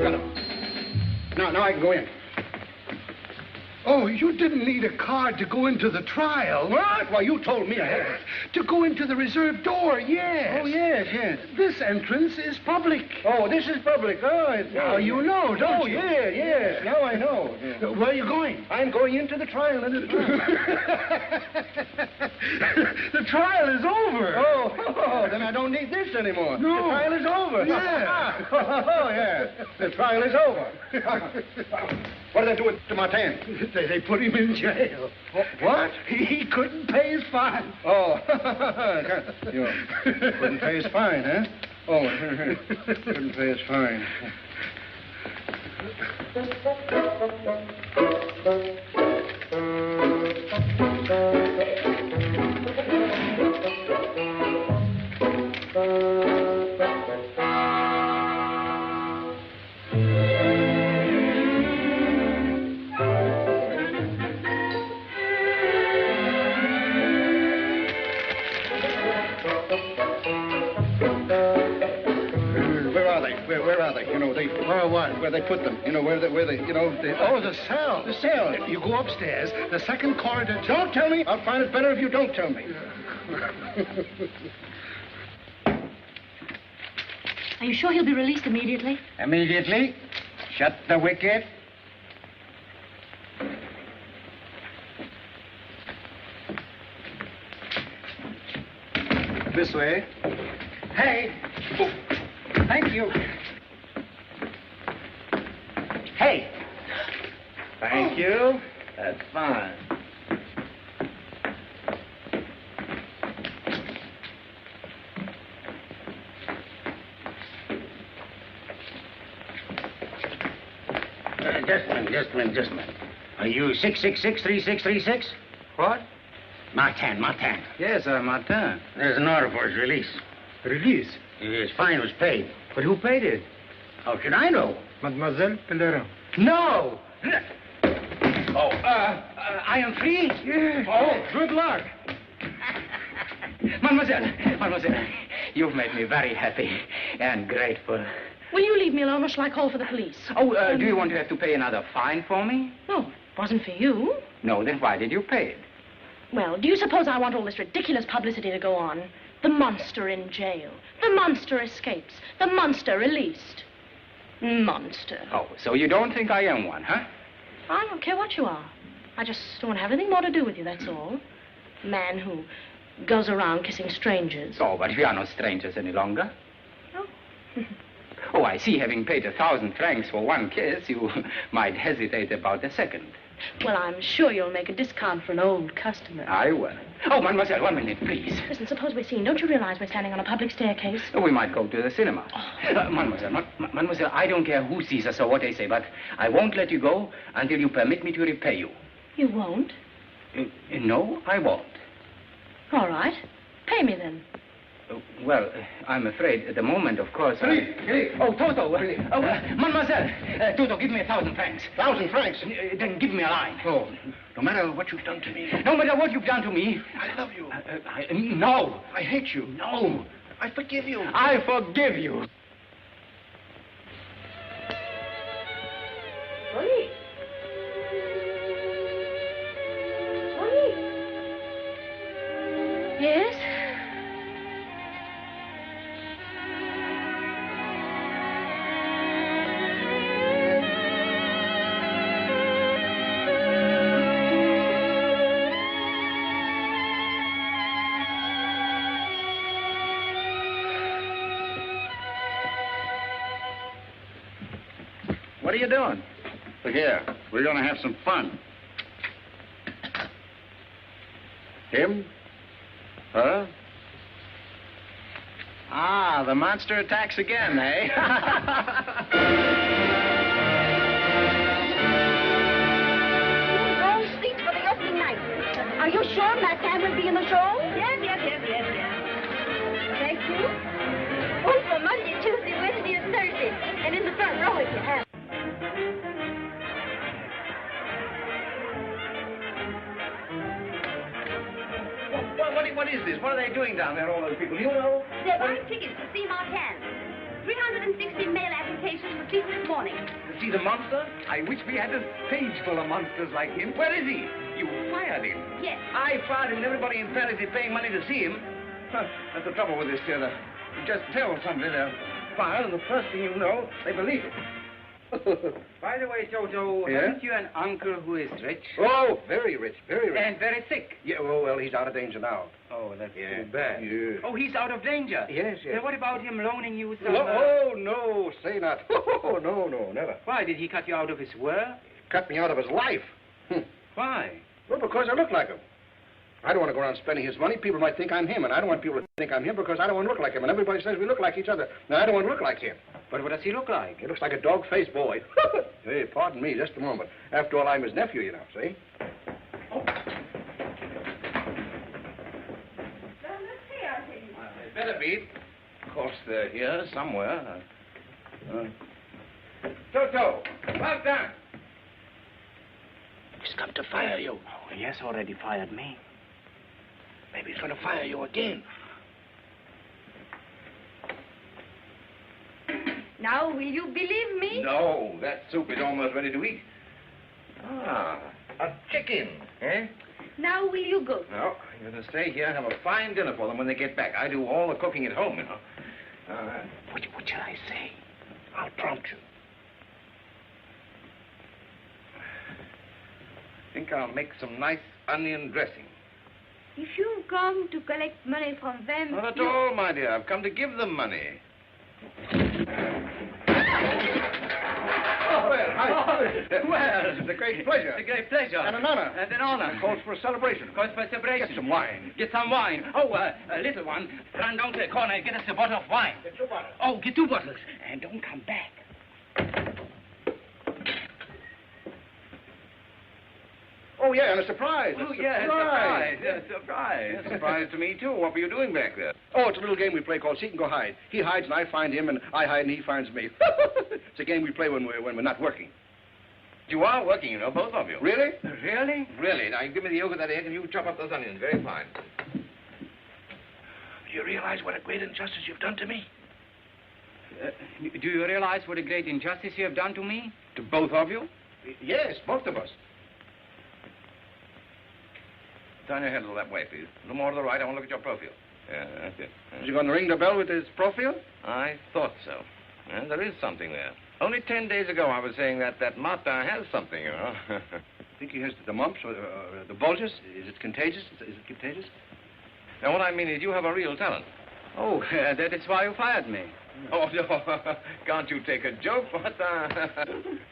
got him. Now I can go in. Oh, you didn't need a card to go into the trial. What? Well, you told me I had. To go into the reserved door, yes. Oh, yes. This entrance is public. Oh, this is public. Oh, now you know, don't you? Yes. Now I know. Yeah. Where are you going? I'm going into the trial. The trial is over. Oh, then I don't need this anymore. No. The trial is over. Yeah. Oh, yeah. The trial is over. What did they do to Martin? They put him in jail. What? He couldn't pay his fine. Oh, you couldn't pay his fine, huh? Oh, couldn't pay his fine. Where are they? You know, Where what? Where they put them. You know, where they Oh, the cell. The cell. You go upstairs, the second corridor. Don't tell me. I'll find it better if you don't tell me. Are you sure he'll be released immediately? Immediately. Shut the wicket. This way. Hey. Oh, thank you. Hey. Thank you. That's fine. Just a minute. Are you 666-3636? What? Martin. Yes, Martin. There's an order for his release. Release? His fine was paid. But who paid it? How should I know? Mademoiselle Pellerin. No! Oh, I am free? Yes. Oh, good luck. Mademoiselle, you've made me very happy and grateful. Will you leave me alone, or shall I call for the police? Oh, do you want to have to pay another fine for me? No, it wasn't for you. No, then why did you pay it? Well, do you suppose I want all this ridiculous publicity to go on? The monster in jail. The monster escapes. The monster released. Monster. Oh, so you don't think I am one, huh? I don't care what you are. I just don't have anything more to do with you, that's all. A man who goes around kissing strangers. Oh, but we are not strangers any longer. Oh. Oh, I see. Having paid 1,000 francs for one kiss, you might hesitate about the second. Well, I'm sure you'll make a discount for an old customer. I will. Oh, mademoiselle, 1 minute, please. Listen, suppose we're seen. Don't you realize we're standing on a public staircase? We might go to the cinema. Oh. Mademoiselle, I don't care who sees us or what they say, but I won't let you go until you permit me to repay you. You won't? No, I won't. All right. Pay me then. Well, I'm afraid at the moment, of course. Philippe! Oh, Toto! Mademoiselle! Toto, give me 1,000 francs. 1,000 francs? Then give me a line. Oh, no matter what you've done to me. No matter what you've done to me. I love you. No. I hate you. No. I forgive you. I forgive you. Molly. Molly. Yes? What are you doing? Look here, we're going to have some fun. Him? Her? Ah, the monster attacks again, eh? Wrong seat for the opening night. Are you sure Matt Tam will be in the show? Yes. Thank you. One for Monday, Tuesday, Wednesday, and Thursday. And in the front row if you have. What is this? What are they doing down there, all those people? You know? They're buying tickets to see Martin. 360 mail applications received this morning. To see the monster? I wish we had a stage full of monsters like him. Where is he? You fired him. Yes. I fired him, and everybody in Paris is paying money to see him. That's the trouble with this theater. You just tell somebody they're fired, and the first thing you know, they believe it. By the way, Toto, Yeah? haven't you an uncle who is rich? Oh, very rich, very rich. And very sick. Yeah, well, he's out of danger now. Oh, that's Yeah. too bad. Yeah. Oh, he's out of danger. Yes. Then what about him loaning you some... Oh, no, say not. Oh, no, never. Why, did he cut you out of his work? Cut me out of his life. Why? Well, because I look like him. I don't want to go around spending his money. People might think I'm him, and I don't want people to think I'm him because I don't want to look like him. And everybody says we look like each other. Now, I don't want to look like him. But what does he look like? He looks like a dog-faced boy. Hey, pardon me, just a moment. After all, I'm his nephew, you know, see? Oh. They better be. Of course, they're here somewhere. Toto, well done. He's come to fire you. Oh, he has already fired me. Maybe he's going to fire you again. Now, will you believe me? No, that soup is almost ready to eat. Ah, a chicken, eh? Now, will you go? No, I'm going to stay here and have a fine dinner for them when they get back. I do all the cooking at home, you know. What shall I say? I'll prompt you. I think I'll make some nice onion dressing. If you've come to collect money from them... Not at all, my dear. I've come to give them money. Oh, well, well, it's a great pleasure. It's a great pleasure. And an honor. And an honor. Calls for a celebration. Calls for a celebration. Get some wine. Get some wine. Oh, a little one. Run down to the corner and get us a bottle of wine. Get 2 bottles. Oh, get 2 bottles. And don't come back. Oh, yeah, and a surprise. Oh, yeah, a surprise. Yeah, surprise. Yeah, surprise to me, too. What were you doing back there? Oh, it's a little game we play called Seek and Go Hide. He hides and I find him, and I hide and he finds me. It's a game we play when we're not working. You are working, you know, both of you. Really? Really? Really. Now, give me the yolk of that egg and you chop up those onions. Very fine. Do you realize what a great injustice you've done to me? Do you realize what a great injustice you have done to me? To both of you? Yes, both of us. Turn your head a little that way, please. A little more to the right. I want to look at your profile. Yeah, that's it. Is he going to ring the bell with his profile? I thought so. Yeah, there is something there. Only 10 days ago, I was saying that Martin has something, you know. Think he has the mumps or the bulges? Is it contagious? Is it contagious? Now, what I mean is you have a real talent. Oh, that is why you fired me. Oh, no. Can't you take a joke? What?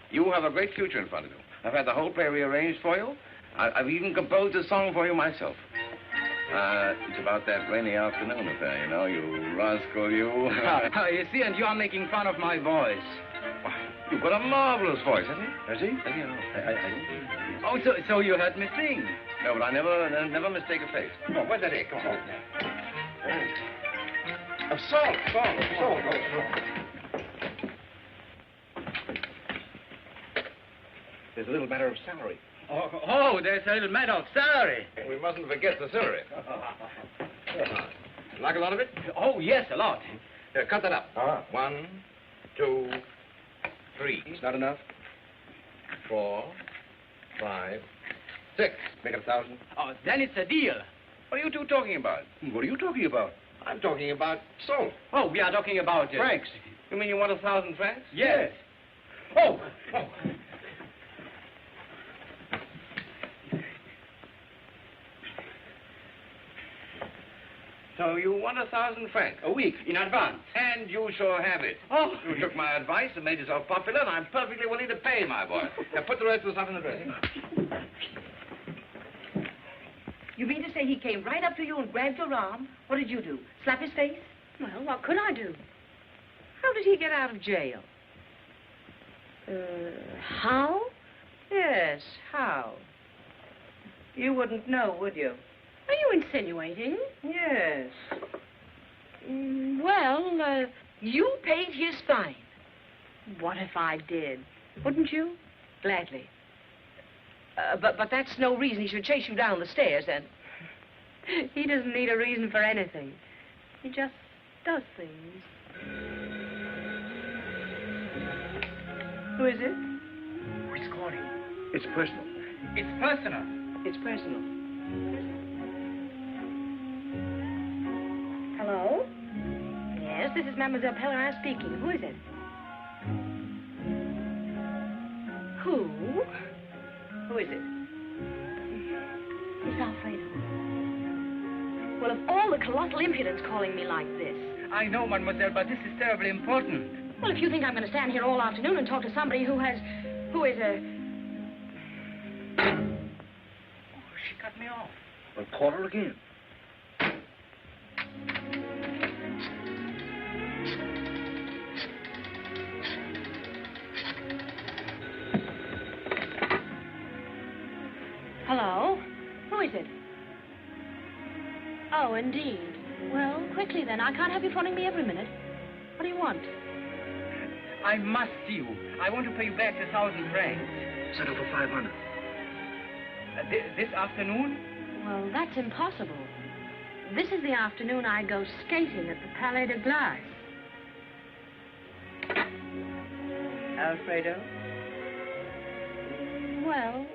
You have a great future in front of you. I've had the whole play rearranged for you. I've even composed a song for you myself. It's about that rainy afternoon affair, you know, you rascal, you. You see, and you are making fun of my voice. You've got a marvelous voice, hasn't he? Has he? I don't. Oh, so you heard me sing? No, but I never mistake a face. Oh, where's that egg? Come on. Salt. There's a little matter of salary. Oh, there's a little matter of salary. We mustn't forget the salary. Like a lot of it? Oh, yes, a lot. Here, cut that up. 1, 2, 3. It's not enough. 4, 5, 6. Make it 1,000. Oh, then it's a deal. What are you two talking about? What are you talking about? I'm talking about salt. Oh, we are talking about... Francs. You mean you want 1,000 francs? Yes. Oh! So you want 1,000 francs a week in advance. And you shall have it. Oh. You took my advice and made yourself popular, and I'm perfectly willing to pay, my boy. Now put the rest of the stuff in the dressing. You mean to say he came right up to you and grabbed your arm? What did you do? Slap his face? Well, what could I do? How did he get out of jail? How? Yes, how? You wouldn't know, would you? Are you insinuating? Yes. Well, you paid his fine. What if I did? Wouldn't you? Gladly. But that's no reason he should chase you down the stairs, then. He doesn't need a reason for anything. He just does things. Who is it? It's calling. It's personal. It's personal. It's personal. Hello? Yes, this is Mademoiselle Pellerin speaking. Who is it? Who? Who is it? It's Alfredo. Well, of all the colossal impudence calling me like this. I know, mademoiselle, but this is terribly important. Well, if you think I'm going to stand here all afternoon and talk to somebody who is a... Oh, she cut me off. Well, call her again. Hello? Who is it? Oh, indeed. Well, quickly then. I can't have you phoning me every minute. What do you want? I must see you. I want to pay you back the 1,000 francs. Settle for 500. This afternoon? Well, that's impossible. This is the afternoon I go skating at the Palais de Glace. Alfredo? Well...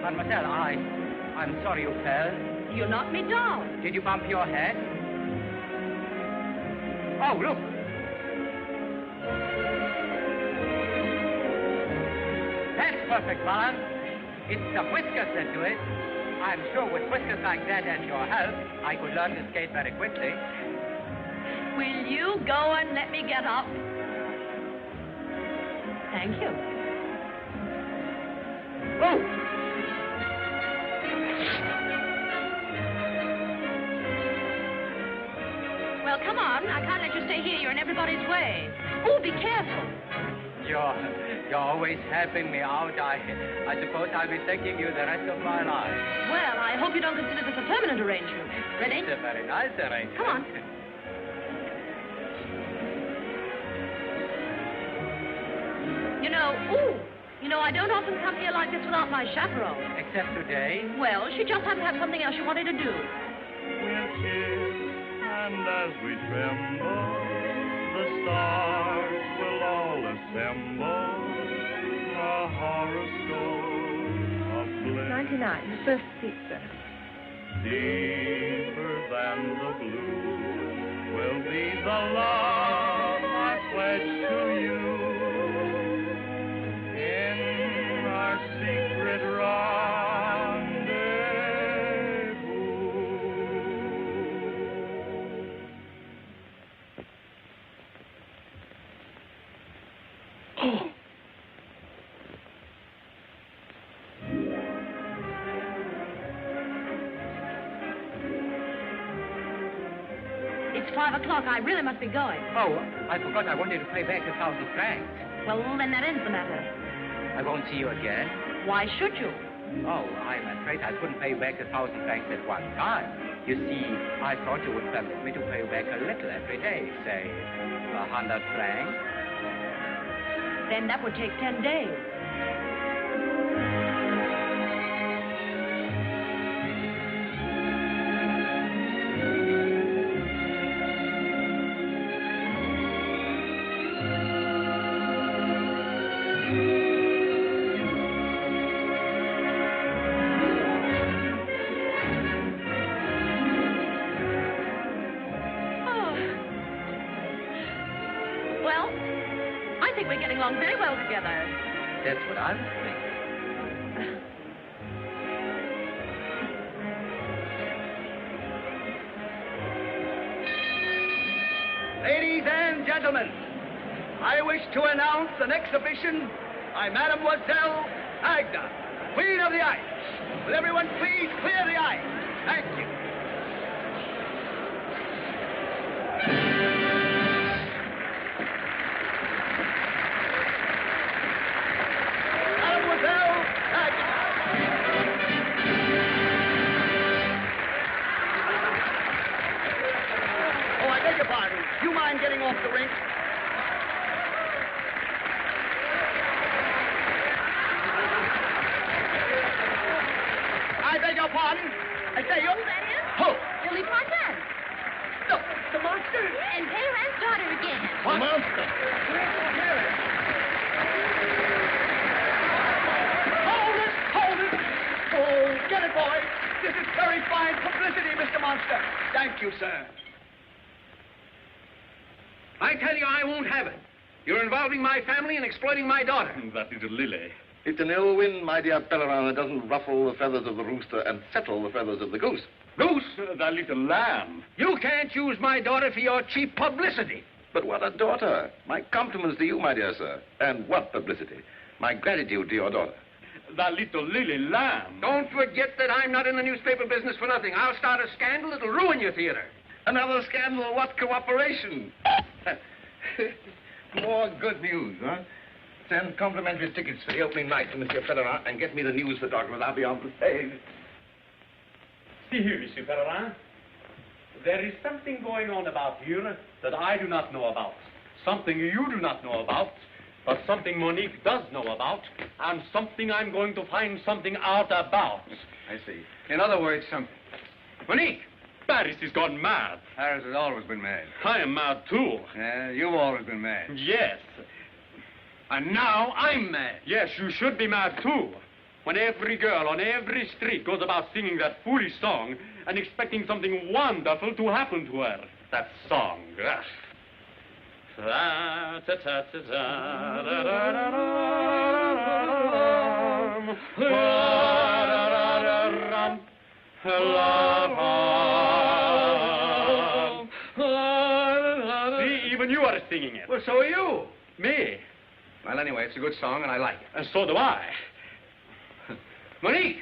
Mademoiselle, I'm sorry you fell. You knocked me down. Did you bump your head? Oh, look. That's perfect balance. It's the whiskers that do it. I'm sure with whiskers like that and your help, I could learn to skate very quickly. Will you go and let me get up? Thank you. Oh! Well, come on. I can't let you stay here. You're in everybody's way. Oh, be careful. You're always helping me out. I suppose I'll be thanking you the rest of my life. Well, I hope you don't consider this a permanent arrangement. Ready? It's a very nice arrangement. Come on. You know, I don't often come here like this without my chaperone. Except today? Well, she just happened to have something else she wanted to do. We'll kiss And as we tremble, the stars will all assemble. A horoscope of bliss. 99, the first seat, sir. Deeper than the blue will be the love I pledge to you. In our secret rendezvous. Oh. It's 5 o'clock. I really must be going. Oh, I forgot I wanted to pay back 1,000 francs. Well, then that ends the matter. I won't see you again. Why should you? Oh, I'm afraid I couldn't pay you back 1,000 francs at one time. You see, I thought you would permit me to pay you back a little every day, say 100 francs. Then that would take 10 days. We're getting along very well together. That's what I was thinking. Ladies and gentlemen, I wish to announce an exhibition by Mademoiselle Agda, Queen of the Ice. Will everyone please clear the ice? Thank you. Getting off the rink. I beg your pardon. I say you. Who that is? Who? Lily Pointan. No, the monster. And Peyton's daughter again. The monster. Hold it! Hold it! Oh, get it, boy. This is very fine publicity, Mr. Monster. Thank you, sir. I tell you, I won't have it. You're involving my family and exploiting my daughter. That little Lily. It's an ill wind, my dear Pellerin, that doesn't ruffle the feathers of the rooster and settle the feathers of the goose. Goose? That little lamb. You can't use my daughter for your cheap publicity. But what a daughter. My compliments to you, my dear sir. And what publicity. My gratitude to your daughter. That little Lily lamb. Don't forget that I'm not in the newspaper business for nothing. I'll start a scandal that'll ruin your theater. Another scandal? What cooperation? More good news, huh? Send complimentary tickets for the opening night to Monsieur Pellerin and get me the news photographers. I'll be on the stage. See here, Monsieur Pellerin. There is something going on about here that I do not know about. Something you do not know about, but something Monique does know about, and something I'm going to find something out about. I see. In other words, something. Monique! Paris has gone mad. Paris has always been mad. I am mad, too. Yeah, you've always been mad. Yes. And now I'm mad. Yes, you should be mad, too. When every girl on every street goes about singing that foolish song and expecting something wonderful to happen to her. That song. Ugh. See, even you are singing it. Well, so are you. Me? Well, anyway, it's a good song, and I like it. And so do I. Monique!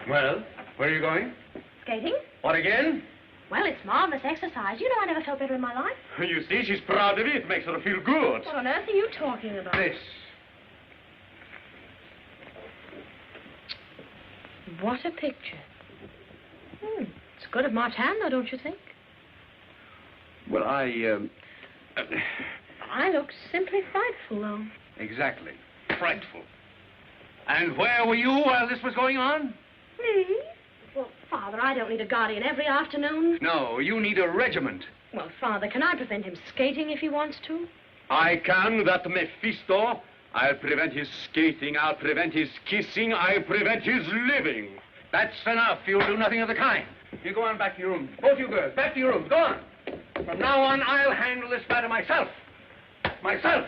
Well, where are you going? Skating? What again? Well, it's marvelous exercise. You know, I never felt better in my life. You see, she's proud of it. It makes her feel good. What on earth are you talking about? This. What a picture. It's good of Martin, though, don't you think? Well, I look simply frightful, though. Exactly. Frightful. And where were you while this was going on? Me? Well, Father, I don't need a guardian every afternoon. No, you need a regiment. Well, Father, can I prevent him skating if he wants to? I can, that Mephisto. I'll prevent his skating, I'll prevent his kissing, I'll prevent his living. That's enough. You'll do nothing of the kind. You go on back to your room. Both you girls, back to your rooms. Go on. From now on, I'll handle this matter myself. Myself.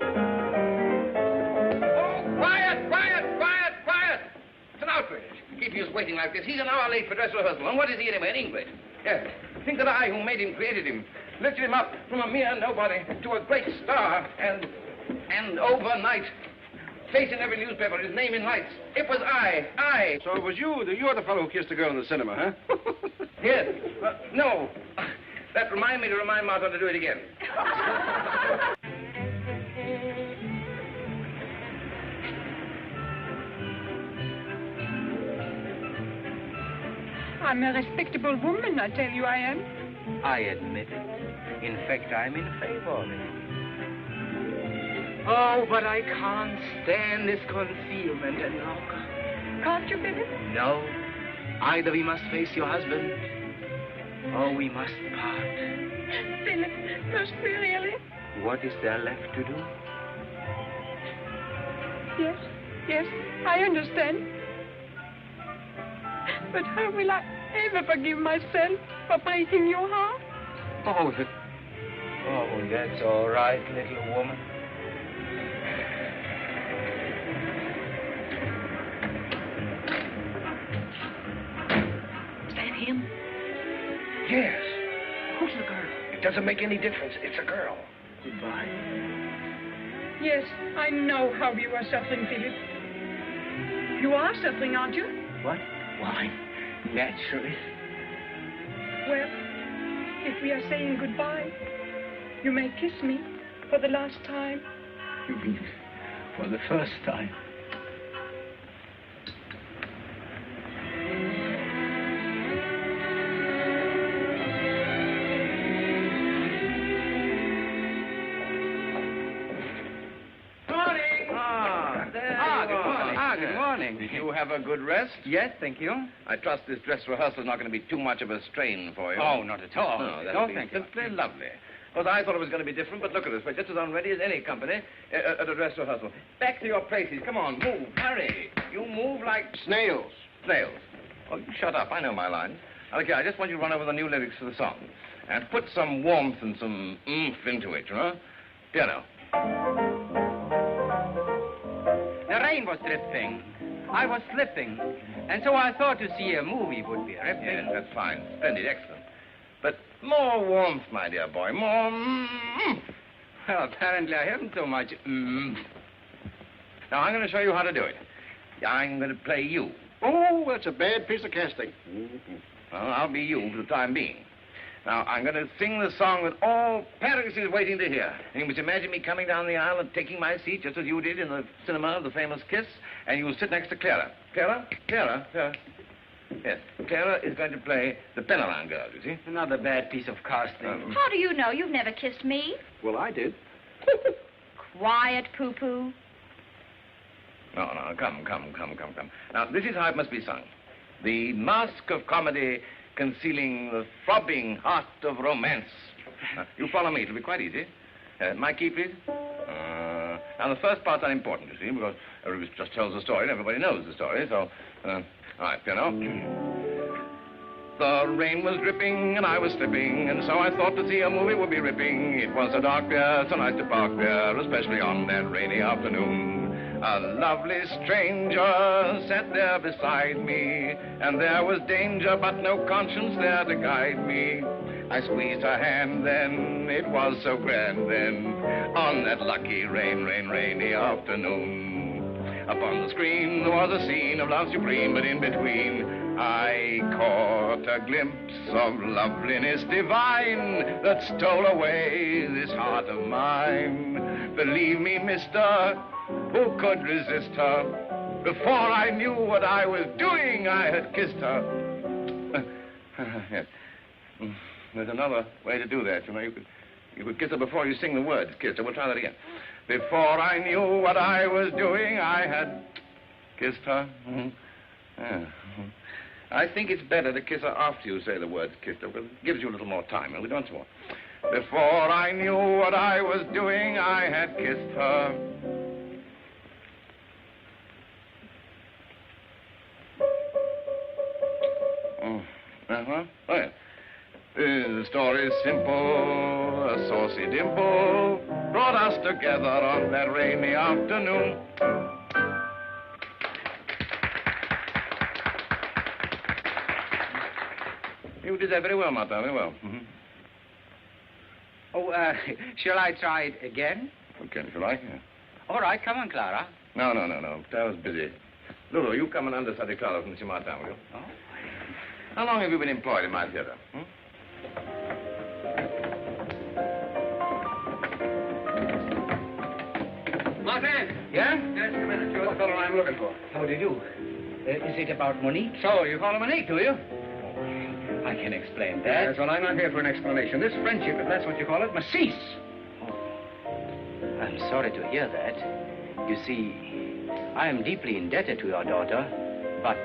Oh, quiet, quiet, quiet, quiet. It's an outrage. Keeping us waiting like this. He's an hour late for dress rehearsal. And what is he anyway? An English. Yes. Think that I, who made him, created him, lifted him up from a mere nobody to a great star, and overnight, face in every newspaper, his name in lights. It was I. So it was you. You're the fellow who kissed the girl in the cinema, huh? Yes. No. That reminded me to remind Martha to do it again. I'm a respectable woman, I tell you I am. I admit it. In fact, I'm in favor of it. Oh, but I can't stand this concealment any longer. Can't you, Billy? No. Either we must face your husband, or we must part. Billy, must we really? What is there left to do? Yes, I understand. But how will I ever forgive myself for breaking your heart? Oh, that's all right, little woman. Is that him? Yes. Who's the girl? It doesn't make any difference. It's a girl. Goodbye. Yes, I know how you are suffering, Philip. You are suffering, aren't you? What? Why, naturally. Well, if we are saying goodbye, you may kiss me for the last time. You mean for the first time? Good morning. You have a good rest? Yes, thank you. I trust this dress rehearsal is not going to be too much of a strain for you. Oh, not at all. No, No, that'll be thank you. simply lovely. Because I thought it was going to be different, but look at us. We're just as unready as any company at a dress rehearsal. Back to your places. Come on, move. Hurry. You move like... Snails. Snails. Oh, you shut up. I know my lines. Now, look here, I just want you to run over the new lyrics to the song. And put some warmth and some oomph into it, you know? Piano. The rain was dripping. I was slipping. And so I thought to see a movie would be ripping. Yes, that's fine. Splendid, excellent. But more warmth, my dear boy. More Well, apparently I haven't so much Now, I'm going to show you how to do it. I'm going to play you. Oh, that's a bad piece of casting. Well, I'll be you for the time being. Now, I'm going to sing the song that all Paris is waiting to hear. And you must imagine me coming down the aisle and taking my seat, just as you did in the cinema of The Famous Kiss, and you'll sit next to Clara. Clara? Yes, Clara is going to play the Penellan girl, you see? Another bad piece of casting. How do you know? You've never kissed me. Well, I did. Quiet, poo-poo. No, come. Now, this is how it must be sung. The mask of comedy concealing the throbbing heart of romance. You follow me. It'll be quite easy. My key, please. Now, the first part's unimportant, you see, because everybody just tells the story, and everybody knows the story, so... all right, piano. The rain was dripping, and I was slipping, and so I thought to see a movie would be ripping. It was a dark pier, so nice to park there, especially on that rainy afternoon. A lovely stranger sat there beside me, and there was danger, but no conscience there to guide me. I squeezed her hand then, it was so grand then, on that lucky rainy afternoon. Upon the screen there was a scene of love supreme, but in between I caught a glimpse of loveliness divine that stole away this heart of mine. Believe me, mister, who could resist her? Before I knew what I was doing, I had kissed her. Yes. There's another way to do that, you know. You You could kiss her before you sing the words. Kiss her. We'll try that again. Before I knew what I was doing, I had kissed her. Yeah. I think it's better to kiss her after you say the words kissed her, because it gives you a little more time. And we don't want. Before I knew what I was doing, I had kissed her. Uh-huh. Oh, yeah. The story's simple. A saucy dimple brought us together on that rainy afternoon. You did that very well, Martha, very well. Mm-hmm. Oh, shall I try it again? Okay, if you like. Yeah. All right, come on, Clara. No. Clara's busy. Lulu, you come and understudy Clara from Mr. Martin, will you? Oh. How long have you been employed in my theater? Martin! Yeah? Just a minute. You're the fellow I'm looking for. How do you do? Is it about Monique? So, you call her Monique, do you? I can explain that. Yes, well, I'm not here for an explanation. This friendship, if that's what you call it, must cease. I'm sorry to hear that. You see, I am deeply indebted to your daughter, but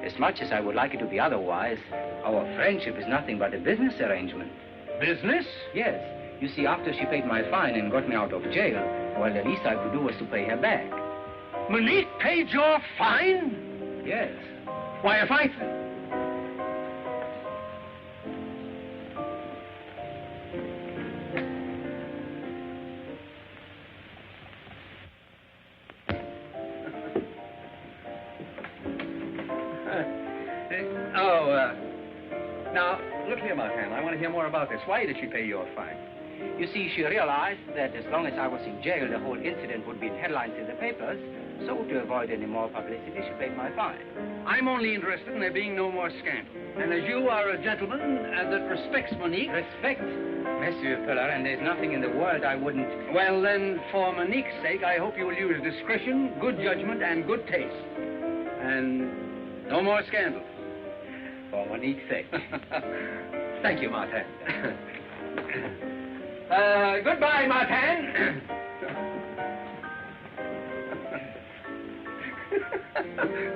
as much as I would like it to be otherwise, our friendship is nothing but a business arrangement. Business? Yes. You see, after she paid my fine and got me out of jail, well, the least I could do was to pay her back. Monique paid your fine? Yes. Why, if I... Now, look here, Martin. I want to hear more about this. Why did she pay your fine? You see, she realized that as long as I was in jail, the whole incident would be in headlines in the papers. So to avoid any more publicity, she paid my fine. I'm only interested in there being no more scandal. And as you are a gentleman that respects Monique... Respect? Monsieur Pellerin, there's nothing in the world I wouldn't... Well, then, for Monique's sake, I hope you will use discretion, good judgment, and good taste. And no more scandal. For Monique's sake. Thank you, Martin. Goodbye, Martin.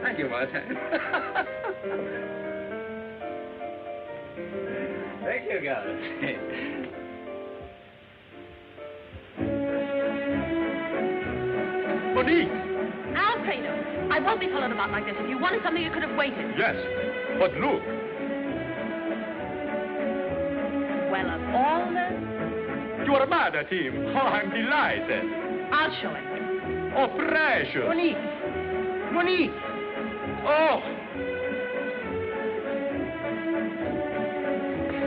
Thank you, Martin. Thank you, guys. Monique! Alfredo, I won't be followed about like this. If you wanted something, you could have waited. Yes, but look. Well, of all the... You are mad at him. Oh, I'm delighted. I'll show him. Oh, precious. Monique! Monique! Oh!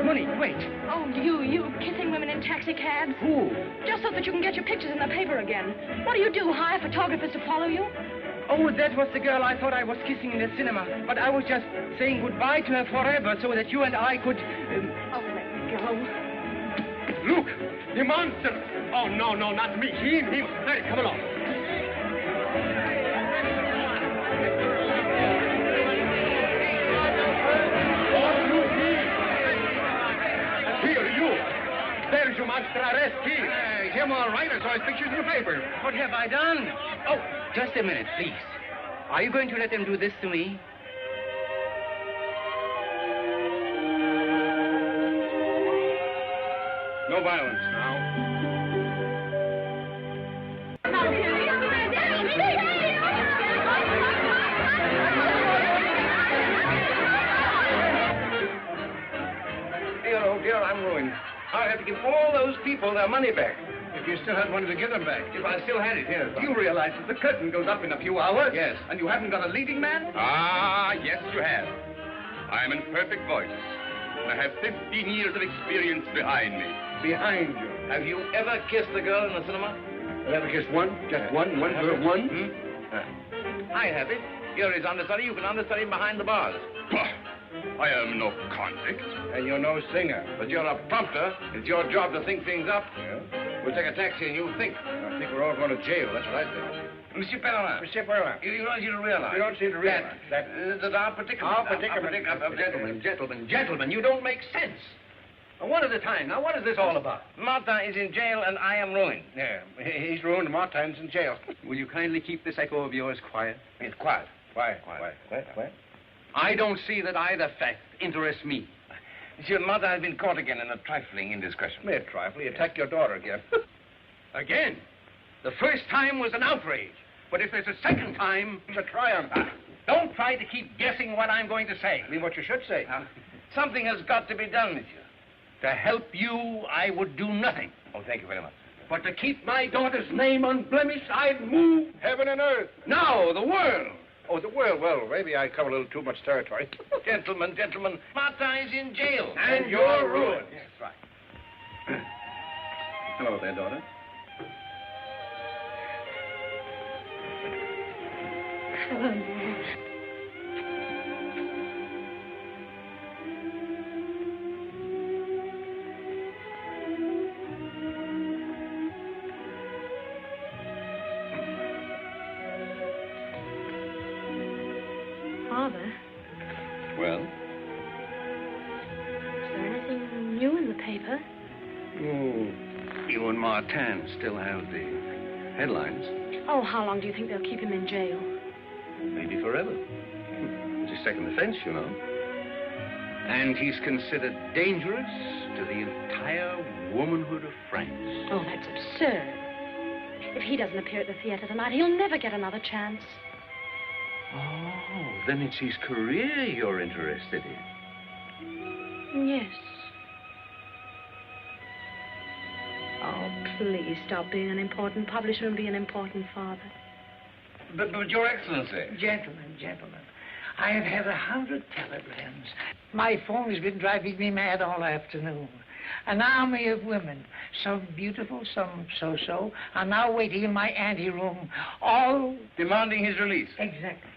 Monique, wait. Oh, you kissing women in taxi cabs? Who? Just so that you can get your pictures in the paper again. What do? Hire photographers to follow you? Oh, that was the girl I thought I was kissing in the cinema. But I was just saying goodbye to her forever so that you and I could... Oh, let me go. Look! The monster! Oh, no, not me. Him. Hey, come along. Here, you. There's your monster arrest here. Him all right. I saw his pictures in the paper. What have I done? Oh, just a minute, please. Are you going to let them do this to me? No violence now. Dear, I'm ruined. I'll have to give all those people their money back. If you still had money to give them back. If I still had it, yes. You realize that the curtain goes up in a few hours? Yes. And you haven't got a leading man? Ah, yes, you have. I'm in perfect voice. I have 15 years of experience behind me. Behind you. Have you ever kissed a girl in the cinema? You ever kissed one? Just one girl? One? I have it. You're his understudy. You can understudy him behind the bars. Pah! I am no convict. And you're no singer. But you're a prompter. It's your job to think things up. Yeah? We'll take a taxi and you think. I think we're all going to jail. That's what I think. Monsieur Pellerin. Monsieur Pellerin. You don't seem to realize. You don't seem to realize that our predicament... Gentlemen, you don't make sense. One at a time. Now, what is this all about? Martin is in jail and I am ruined. Yeah, he's ruined. Martin's in jail. Will you kindly keep this echo of yours quiet? It's quiet. Quiet. I don't see that either fact interests me. Monsieur, Martin has been caught again in a trifling indiscretion. Mere trifle. He attacked your daughter again. Again? The first time was an outrage. But if there's a second time, it's a triumph. Don't try to keep guessing what I'm going to say. I mean, what you should say. Something has got to be done, monsieur. To help you, I would do nothing. Oh, thank you very much. But to keep my daughter's name unblemished, I'd move heaven and earth. No, the world. Oh, the world. Well, maybe I cover a little too much territory. Gentlemen, Martin is in jail. And you're ruined. Yes, right. Hello there, daughter. Hello. Father, Well? is there anything new in the paper? Oh, you and Martin still have the headlines. Oh, how long do you think they'll keep him in jail? Maybe forever. It's a second offense, you know. And he's considered dangerous to the entire womanhood of France. Oh, that's absurd. If he doesn't appear at the theater tonight, he'll never get another chance. Oh, then it's his career you're interested in. Yes. Oh, please stop being an important publisher and be an important father. But Your Excellency. Gentlemen, I have had 100 telegrams. My phone has been driving me mad all afternoon. An army of women, some beautiful, some so-so, are now waiting in my anteroom, all... Demanding his release. Exactly.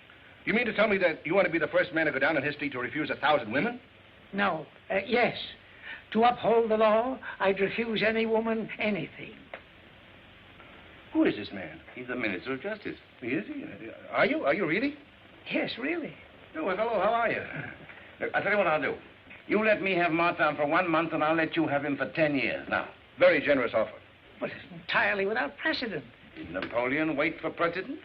You mean to tell me that you want to be the first man to go down in history to refuse 1,000 women? No, yes. To uphold the law, I'd refuse any woman anything. Who is this man? He's the Minister of Justice. Is he? Are you? Are you really? Yes, really. Oh, well, hello, how are you? Look, I'll tell you what I'll do. You let me have Martin for 1 month, and I'll let you have him for 10 years. Now. Very generous offer. But it's entirely without precedent. Did Napoleon wait for precedent?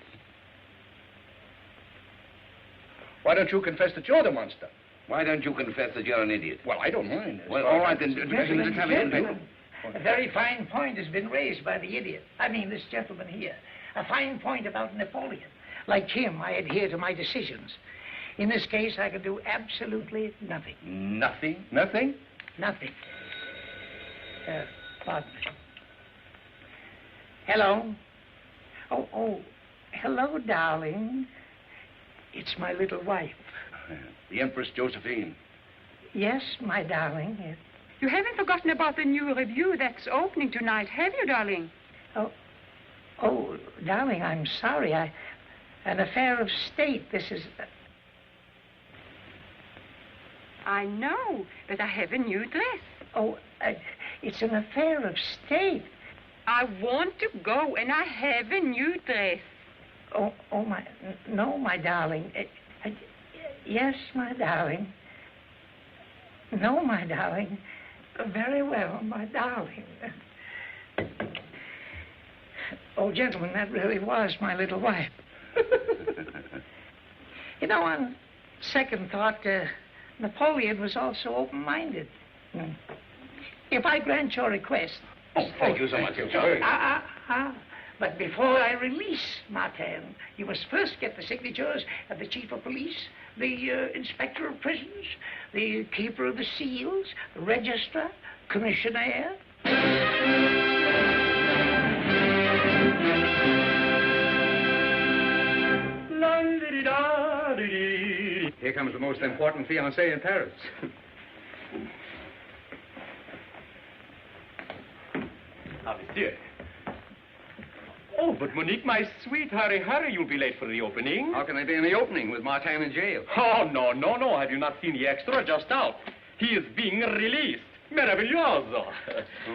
Why don't you confess that you're the monster? Why don't you confess that you're an idiot? Well, I don't mind. Well, all right, then. Gentlemen, a very fine point has been raised by the idiot. I mean, this gentleman here. A fine point about Napoleon. Like him, I adhere to my decisions. In this case, I can do absolutely nothing. Nothing? Nothing? Nothing. Pardon me. Hello? Oh, hello, darling. It's my little wife. The Empress Josephine. Yes, my darling. Yes. You haven't forgotten about the new review that's opening tonight, have you, darling? Oh, darling, I'm sorry. An affair of state. This is... I know, but I have a new dress. Oh, it's an affair of state. I want to go, and I have a new dress. Oh, no, my darling. Yes, my darling. No, my darling. Very well, my darling. Oh, gentlemen, that really was my little wife. You know, on second thought, Napoleon was also open-minded. If I grant your request... Oh, thank you so much. But before I release Martin, you must first get the signatures of the chief of police, the inspector of prisons, the keeper of the seals, the registrar, commissioner. Here comes the most important fiancé in Paris. Ah, monsieur. Oh, but Monique, my sweet, hurry, you'll be late for the opening. How can I be in the opening with Martin in jail? Oh, no. Have you not seen the extra just out? He is being released. Meraviglioso.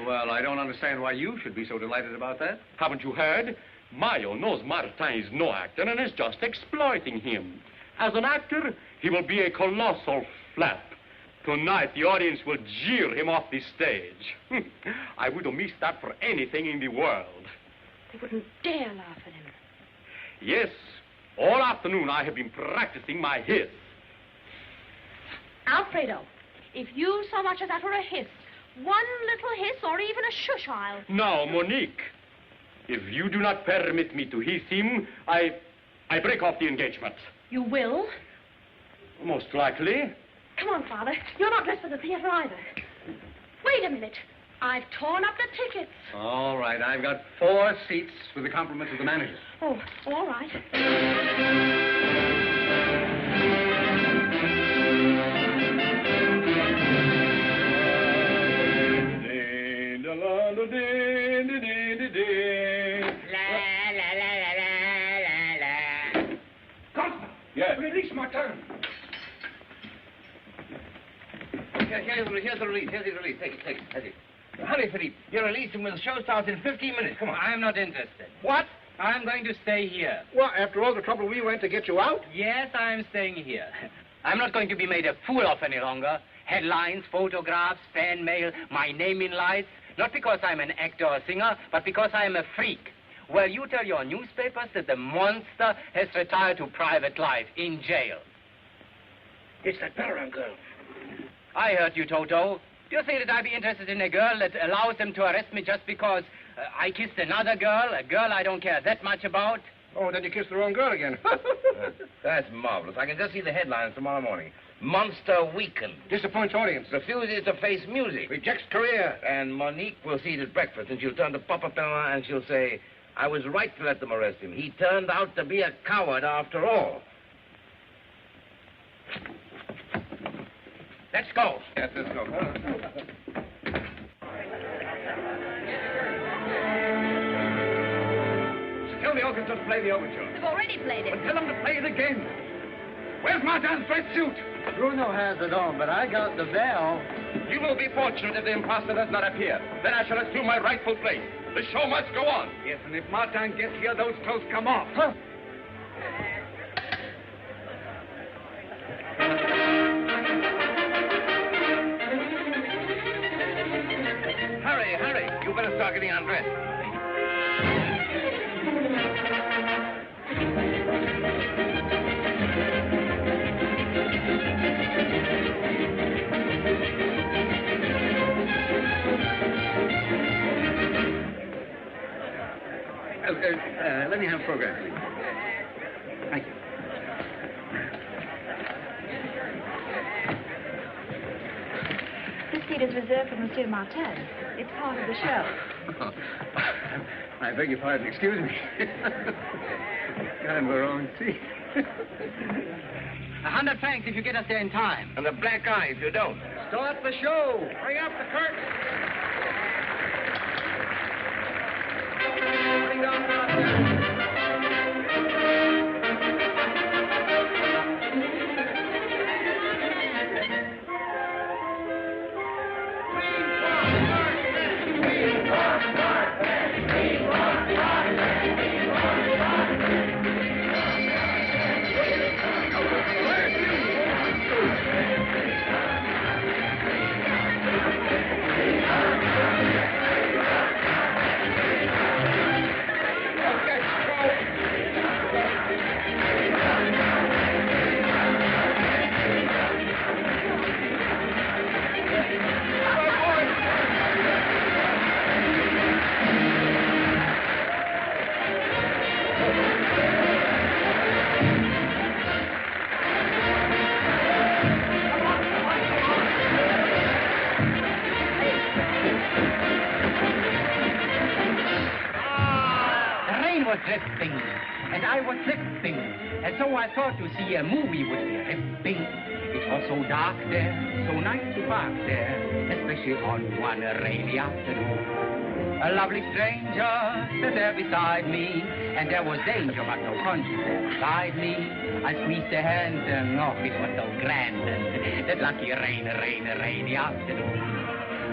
Well, I don't understand why you should be so delighted about that. Haven't you heard? Mayo knows Martin is no actor and is just exploiting him. As an actor, he will be a colossal flap. Tonight, the audience will jeer him off the stage. I wouldn't miss that for anything in the world. They wouldn't dare laugh at him. Yes, all afternoon I have been practicing my hiss. Alfredo, if you so much as utter a hiss, one little hiss or even a shush, Now, Monique, if you do not permit me to hiss him, I break off the engagement. You will? Most likely. Come on, Father. You're not dressed for the theater either. Wait a minute. I've torn up the tickets. All right, I've got 4 seats with the compliments of the manager. Oh, all right. Yes. Release Martin. Here's the release. Take it. Hurry, Philippe. You're releasing when the show starts in 15 minutes. Come on. I'm not interested. What? I'm going to stay here. Well, after all the trouble we went to get you out? Yes, I'm staying here. I'm not going to be made a fool of any longer. Headlines, photographs, fan mail, my name in lights. Not because I'm an actor or singer, but because I'm a freak. Well, you tell your newspapers that the monster has retired to private life in jail. It's that Bellerin girl. I heard you, Toto. Do you think that I'd be interested in a girl that allows them to arrest me just because I kissed another girl, a girl I don't care that much about? Oh, then you kissed the wrong girl again. That's marvelous. I can just see the headlines tomorrow morning. Monster weakened. Disappoints audience. Refuses to face music. Rejects career. And Monique will see it at breakfast, and she'll turn to Papa Pellerin and she'll say, I was right to let them arrest him. He turned out to be a coward after all. Let's go. Yes, let's go. Tell the orchestra to play the overture. They've already played it. But tell them to play it again. Where's Martin's red suit? Bruno has it on, but I got the bell. You will be fortunate if the imposter does not appear. Then I shall assume my rightful place. The show must go on. Yes, and if Martin gets here, those clothes come off. Huh? Hurry. You better start getting undressed. Let me have a program, please. Thank you. This seat is reserved for Monsieur Martin. It's part of the show. I beg your pardon. Excuse me. Got him the wrong seat. 100 francs if you get us there in time. And a black eye if you don't. Start the show. Bring up the curtain. Bring down Martin. Dripping, and I was slipping, and so I thought to see a movie would be ripping. It was so dark there, so nice to park there, especially on one rainy afternoon. A lovely stranger sat there beside me, and there was danger but no conscience inside me. I squeezed her hand, and oh, it was so grand, that lucky rainy afternoon.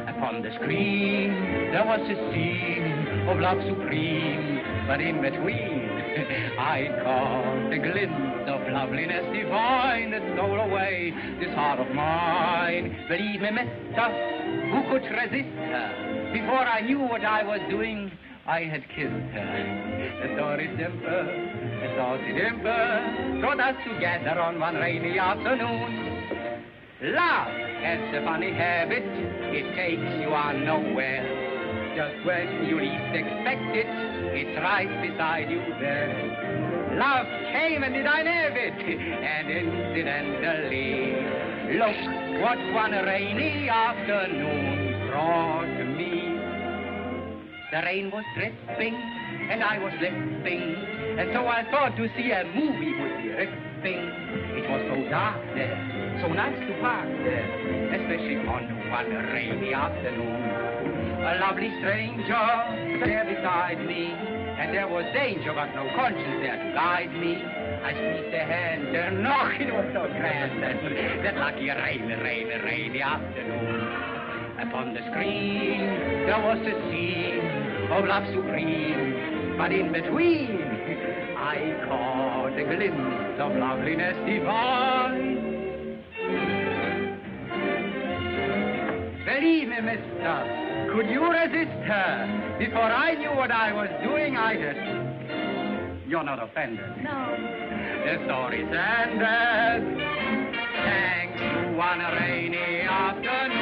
Upon the screen, there was a scene of love supreme, but in between, I called the glimpse of loveliness divine that stole away this heart of mine. Believe me, mister, who could resist her? Before I knew what I was doing, I had kissed her. The story simple, the saucy dimple brought us together on one rainy afternoon. Love has a funny habit, it takes you on nowhere. Just when you least expect it, it's right beside you there. Love came and did I have it, and incidentally, look what one rainy afternoon brought me. The rain was dripping, and I was lipping, and so I thought to see a movie would be ripping. It was so dark there, so nice to park there, especially on one rainy afternoon. A lovely stranger there beside me, and there was danger but no conscience there to guide me. I squeezed her hand, and oh, it was so grand that lucky rainy afternoon. Upon the screen there was a scene of love supreme, but in between I caught a glimpse of loveliness divine. Believe me, mister, could you resist her? Before I knew what I was doing, I just... You're not offended? No. The story's ended. Thanks to one rainy afternoon.